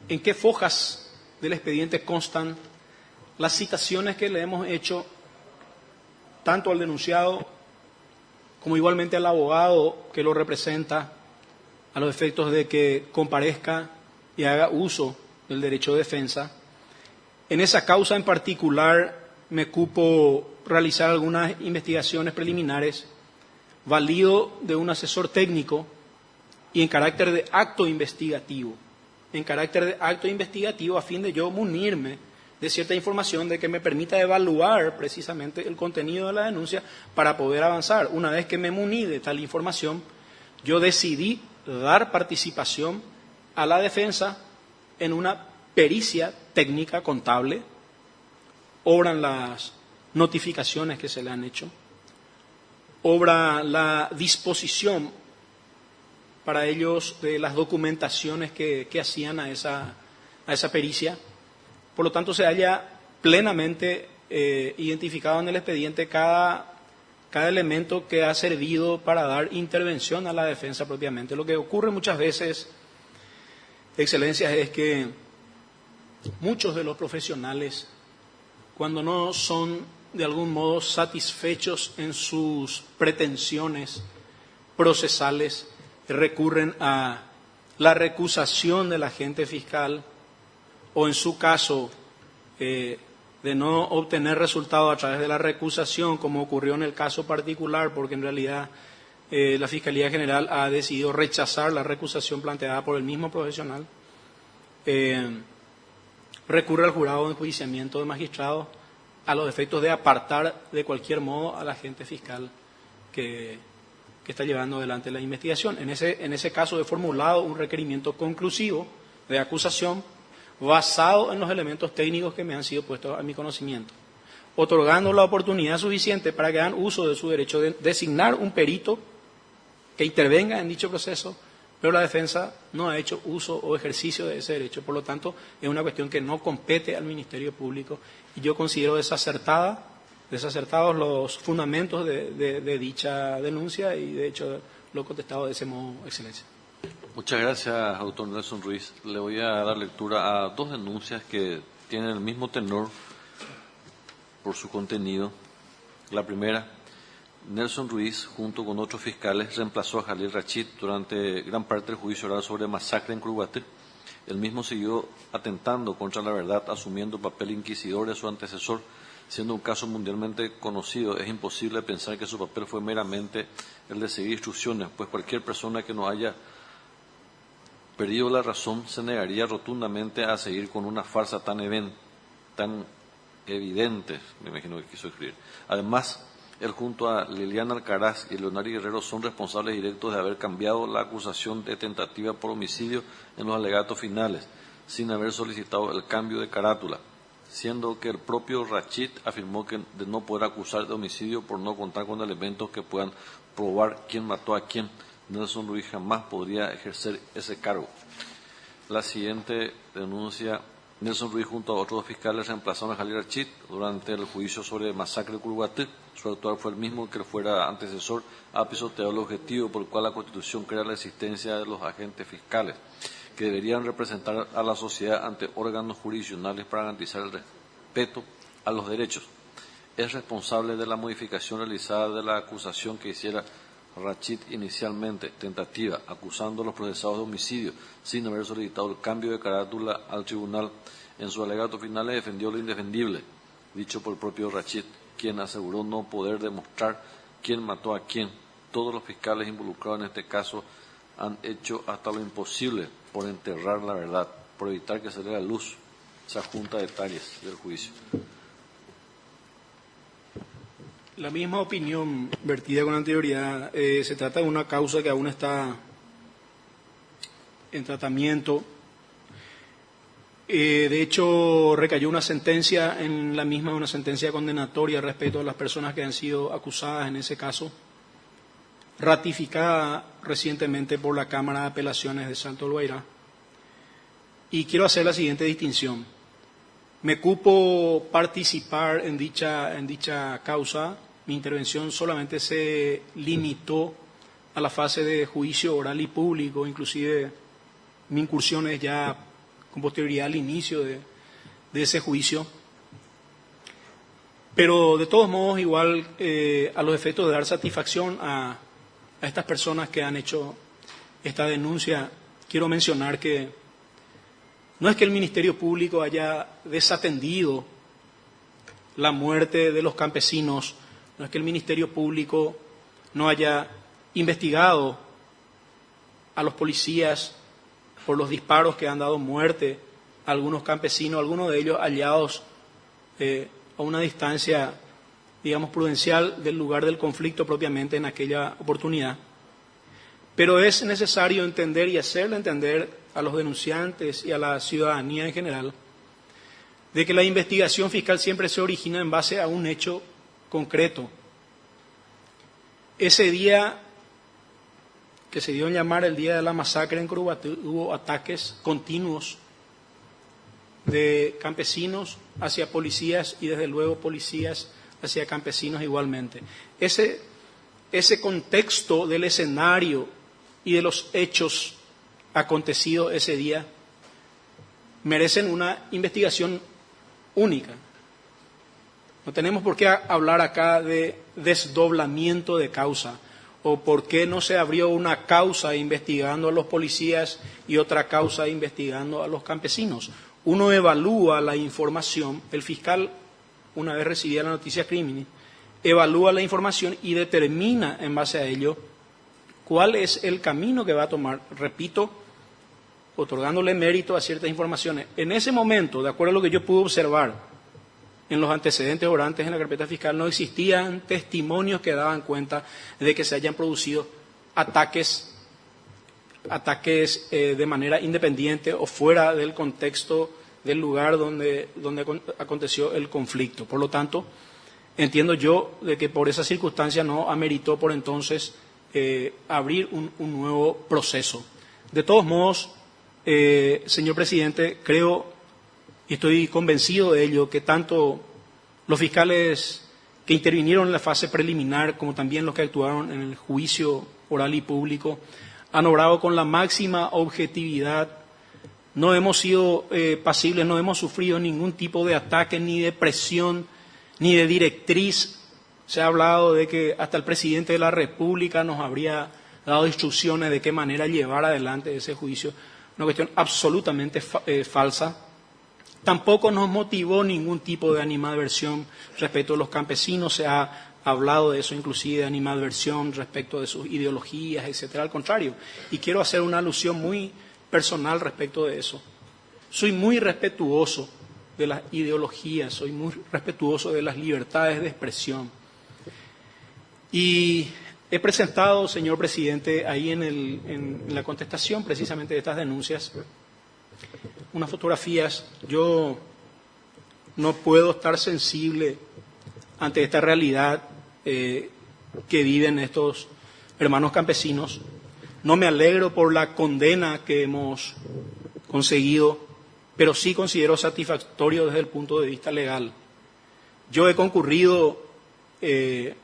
en qué fojas del expediente constan las citaciones que le hemos hecho tanto al denunciado como igualmente al abogado que lo representa, a los efectos de que comparezca y haga uso del derecho de defensa. En esa causa en particular me cupo realizar algunas investigaciones preliminares, valido de un asesor técnico y en carácter de acto investigativo. A fin de yo munirme de cierta información de que me permita evaluar precisamente el contenido de la denuncia para poder avanzar. Una vez que me muní de tal información, yo decidí dar participación a la defensa en una pericia técnica contable. Obran las notificaciones que se le han hecho, obra la disposición para ellos de las documentaciones que hacían a esa pericia. Por lo tanto, se halla plenamente identificado en el expediente cada cada elemento que ha servido para dar intervención a la defensa propiamente. Lo que ocurre muchas veces, Excelencias, es que muchos de los profesionales, cuando no son de algún modo satisfechos en sus pretensiones procesales, recurren a la recusación del agente fiscal o, en su caso, de no obtener resultado a través de la recusación, como ocurrió en el caso particular, porque en realidad la Fiscalía General ha decidido rechazar la recusación planteada por el mismo profesional, recurre al jurado de enjuiciamiento de magistrados a los efectos de apartar de cualquier modo al agente fiscal que está llevando adelante la investigación. En ese caso he formulado un requerimiento conclusivo de acusación basado en los elementos técnicos que me han sido puestos a mi conocimiento, otorgando la oportunidad suficiente para que hagan uso de su derecho de designar un perito que intervenga en dicho proceso, pero la defensa no ha hecho uso o ejercicio de ese derecho. Por lo tanto, es una cuestión que no compete al Ministerio Público y yo considero desacertados los fundamentos de dicha denuncia y, de hecho, lo he contestado de ese modo, Excelencia. Muchas gracias, doctor Nelson Ruiz. Le voy a dar lectura a dos denuncias que tienen el mismo tenor por su contenido. La primera: Nelson Ruiz, junto con otros fiscales, reemplazó a Jalil Rachid durante gran parte del juicio oral sobre masacre en Curuguaté. El mismo siguió atentando contra la verdad, asumiendo papel inquisidor de su antecesor. Siendo un caso mundialmente conocido, es imposible pensar que su papel fue meramente el de seguir instrucciones, pues cualquier persona que no haya perdido la razón se negaría rotundamente a seguir con una farsa tan evidente, me imagino que quiso escribir. Además, él junto a Liliana Alcaraz y Leonardo Guerrero son responsables directos de haber cambiado la acusación de tentativa por homicidio en los alegatos finales, sin haber solicitado el cambio de carátula, siendo que el propio Rachid afirmó que de no poder acusar de homicidio por no contar con elementos que puedan probar quién mató a quién. Nelson Ruiz jamás podría ejercer ese cargo. La siguiente denuncia: Nelson Ruiz junto a otros fiscales reemplazaron a Jalil Rachid durante el juicio sobre masacre de Curuguaté. Su actuar fue el mismo que fuera antecesor, ha pisoteado el objetivo por el cual la Constitución crea la existencia de los agentes fiscales, que deberían representar a la sociedad ante órganos jurisdiccionales para garantizar el respeto a los derechos. Es responsable de la modificación realizada de la acusación que hiciera Rachid inicialmente, tentativa, acusando a los procesados de homicidio, sin haber solicitado el cambio de carátula al tribunal. En su alegato final defendió lo indefendible, dicho por el propio Rachid, quien aseguró no poder demostrar quién mató a quién. Todos los fiscales involucrados en este caso han hecho hasta lo imposible por enterrar la verdad, por evitar que se dé a la luz esa junta de detalles del juicio. La misma opinión vertida con anterioridad. Se trata de una causa que aún está en tratamiento. De hecho, recayó una sentencia en la misma, una sentencia condenatoria respecto a las personas que han sido acusadas en ese caso, ratificada recientemente por la Cámara de Apelaciones de Salto Loira. Y quiero hacer la siguiente distinción. Me cupo participar en dicha causa. Mi intervención solamente se limitó a la fase de juicio oral y público, inclusive mi incursión es ya con posterioridad al inicio de ese juicio. Pero de todos modos, igual a los efectos de dar satisfacción a estas personas que han hecho esta denuncia, quiero mencionar que no es que el Ministerio Público haya desatendido la muerte de los campesinos, no es que el Ministerio Público no haya investigado a los policías por los disparos que han dado muerte a algunos campesinos, algunos de ellos hallados a una distancia, digamos, prudencial del lugar del conflicto propiamente en aquella oportunidad. Pero es necesario entender y hacerle entender a los denunciantes y a la ciudadanía en general de que la investigación fiscal siempre se origina en base a un hecho concreto. Ese día que se dio en llamar el día de la masacre en Curuguaté, hubo ataques continuos de campesinos hacia policías y desde luego policías hacia campesinos igualmente. Ese contexto del escenario y de los hechos acontecidos ese día merecen una investigación única. No tenemos por qué hablar acá de desdoblamiento de causa o por qué no se abrió una causa investigando a los policías y otra causa investigando a los campesinos. Uno evalúa la información, el fiscal, una vez recibida la noticia crímenes, evalúa la información y determina en base a ello cuál es el camino que va a tomar, repito, otorgándole mérito a ciertas informaciones. En ese momento, de acuerdo a lo que yo pude observar en los antecedentes orantes en la carpeta fiscal, no existían testimonios que daban cuenta de que se hayan producido ataques de manera independiente o fuera del contexto del lugar donde aconteció el conflicto. Por lo tanto, entiendo yo de que por esa circunstancia no ameritó por entonces abrir un nuevo proceso. De todos modos, señor presidente, creo y estoy convencido de ello que tanto los fiscales que intervinieron en la fase preliminar como también los que actuaron en el juicio oral y público han obrado con la máxima objetividad. No hemos sido pasibles, no hemos sufrido ningún tipo de ataque, ni de presión, ni de directriz. Se ha hablado de que hasta el presidente de la República nos habría dado instrucciones de qué manera llevar adelante ese juicio. Una cuestión absolutamente falsa. Tampoco nos motivó ningún tipo de animadversión respecto a los campesinos. Se ha hablado de eso, inclusive de animadversión respecto de sus ideologías, etcétera. Al contrario, y quiero hacer una alusión muy personal respecto de eso. Soy muy respetuoso de las ideologías, soy muy respetuoso de las libertades de expresión. Y he presentado, señor presidente, ahí en la contestación precisamente de estas denuncias, unas fotografías. Yo no puedo estar sensible ante esta realidad que viven estos hermanos campesinos. No me alegro por la condena que hemos conseguido, pero sí considero satisfactorio desde el punto de vista legal. Yo he concurrido en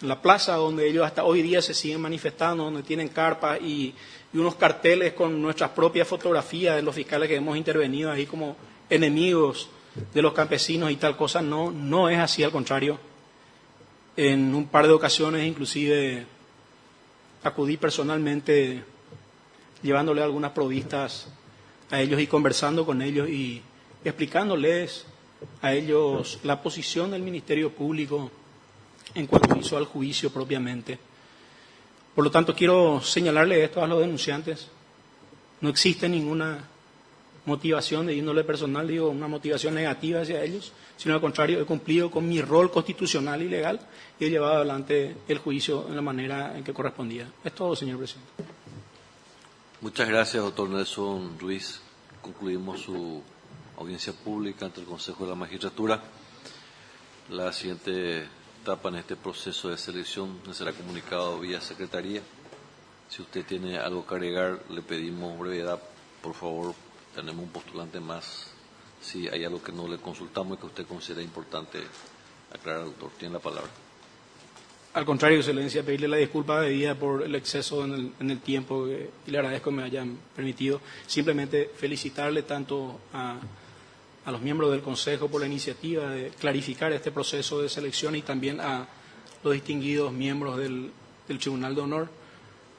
la plaza donde ellos hasta hoy día se siguen manifestando, donde tienen carpas y unos carteles con nuestras propias fotografías de los fiscales que hemos intervenido ahí como enemigos de los campesinos y tal cosa. No es así, al contrario. En un par de ocasiones inclusive acudí personalmente llevándole algunas provistas a ellos y conversando con ellos y explicándoles a ellos la posición del Ministerio Público en cuanto hizo al juicio propiamente. Por lo tanto, quiero señalarle esto a los denunciantes. No existe ninguna motivación de índole personal, digo, una motivación negativa hacia ellos, sino al contrario, he cumplido con mi rol constitucional y legal y he llevado adelante el juicio de la manera en que correspondía. Es todo, señor presidente. Muchas gracias, doctor Nelson Ruiz. Concluimos su audiencia pública ante el Consejo de la Magistratura. La siguiente etapa en este proceso de selección será comunicado vía Secretaría. Si usted tiene algo que agregar, le pedimos brevedad. Por favor, tenemos un postulante más. Si hay algo que no le consultamos y que usted considera importante aclarar, doctor, tiene la palabra. Al contrario, Excelencia, pedirle la disculpa debida por el exceso en el tiempo y le agradezco que me hayan permitido. Simplemente felicitarle tanto a los miembros del Consejo por la iniciativa de clarificar este proceso de selección y también a los distinguidos miembros del Tribunal de Honor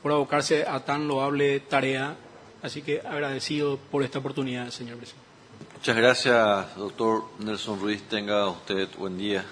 por abocarse a tan loable tarea. Así que agradecido por esta oportunidad, señor presidente. Muchas gracias, doctor Nelson Ruiz. Tenga usted buen día.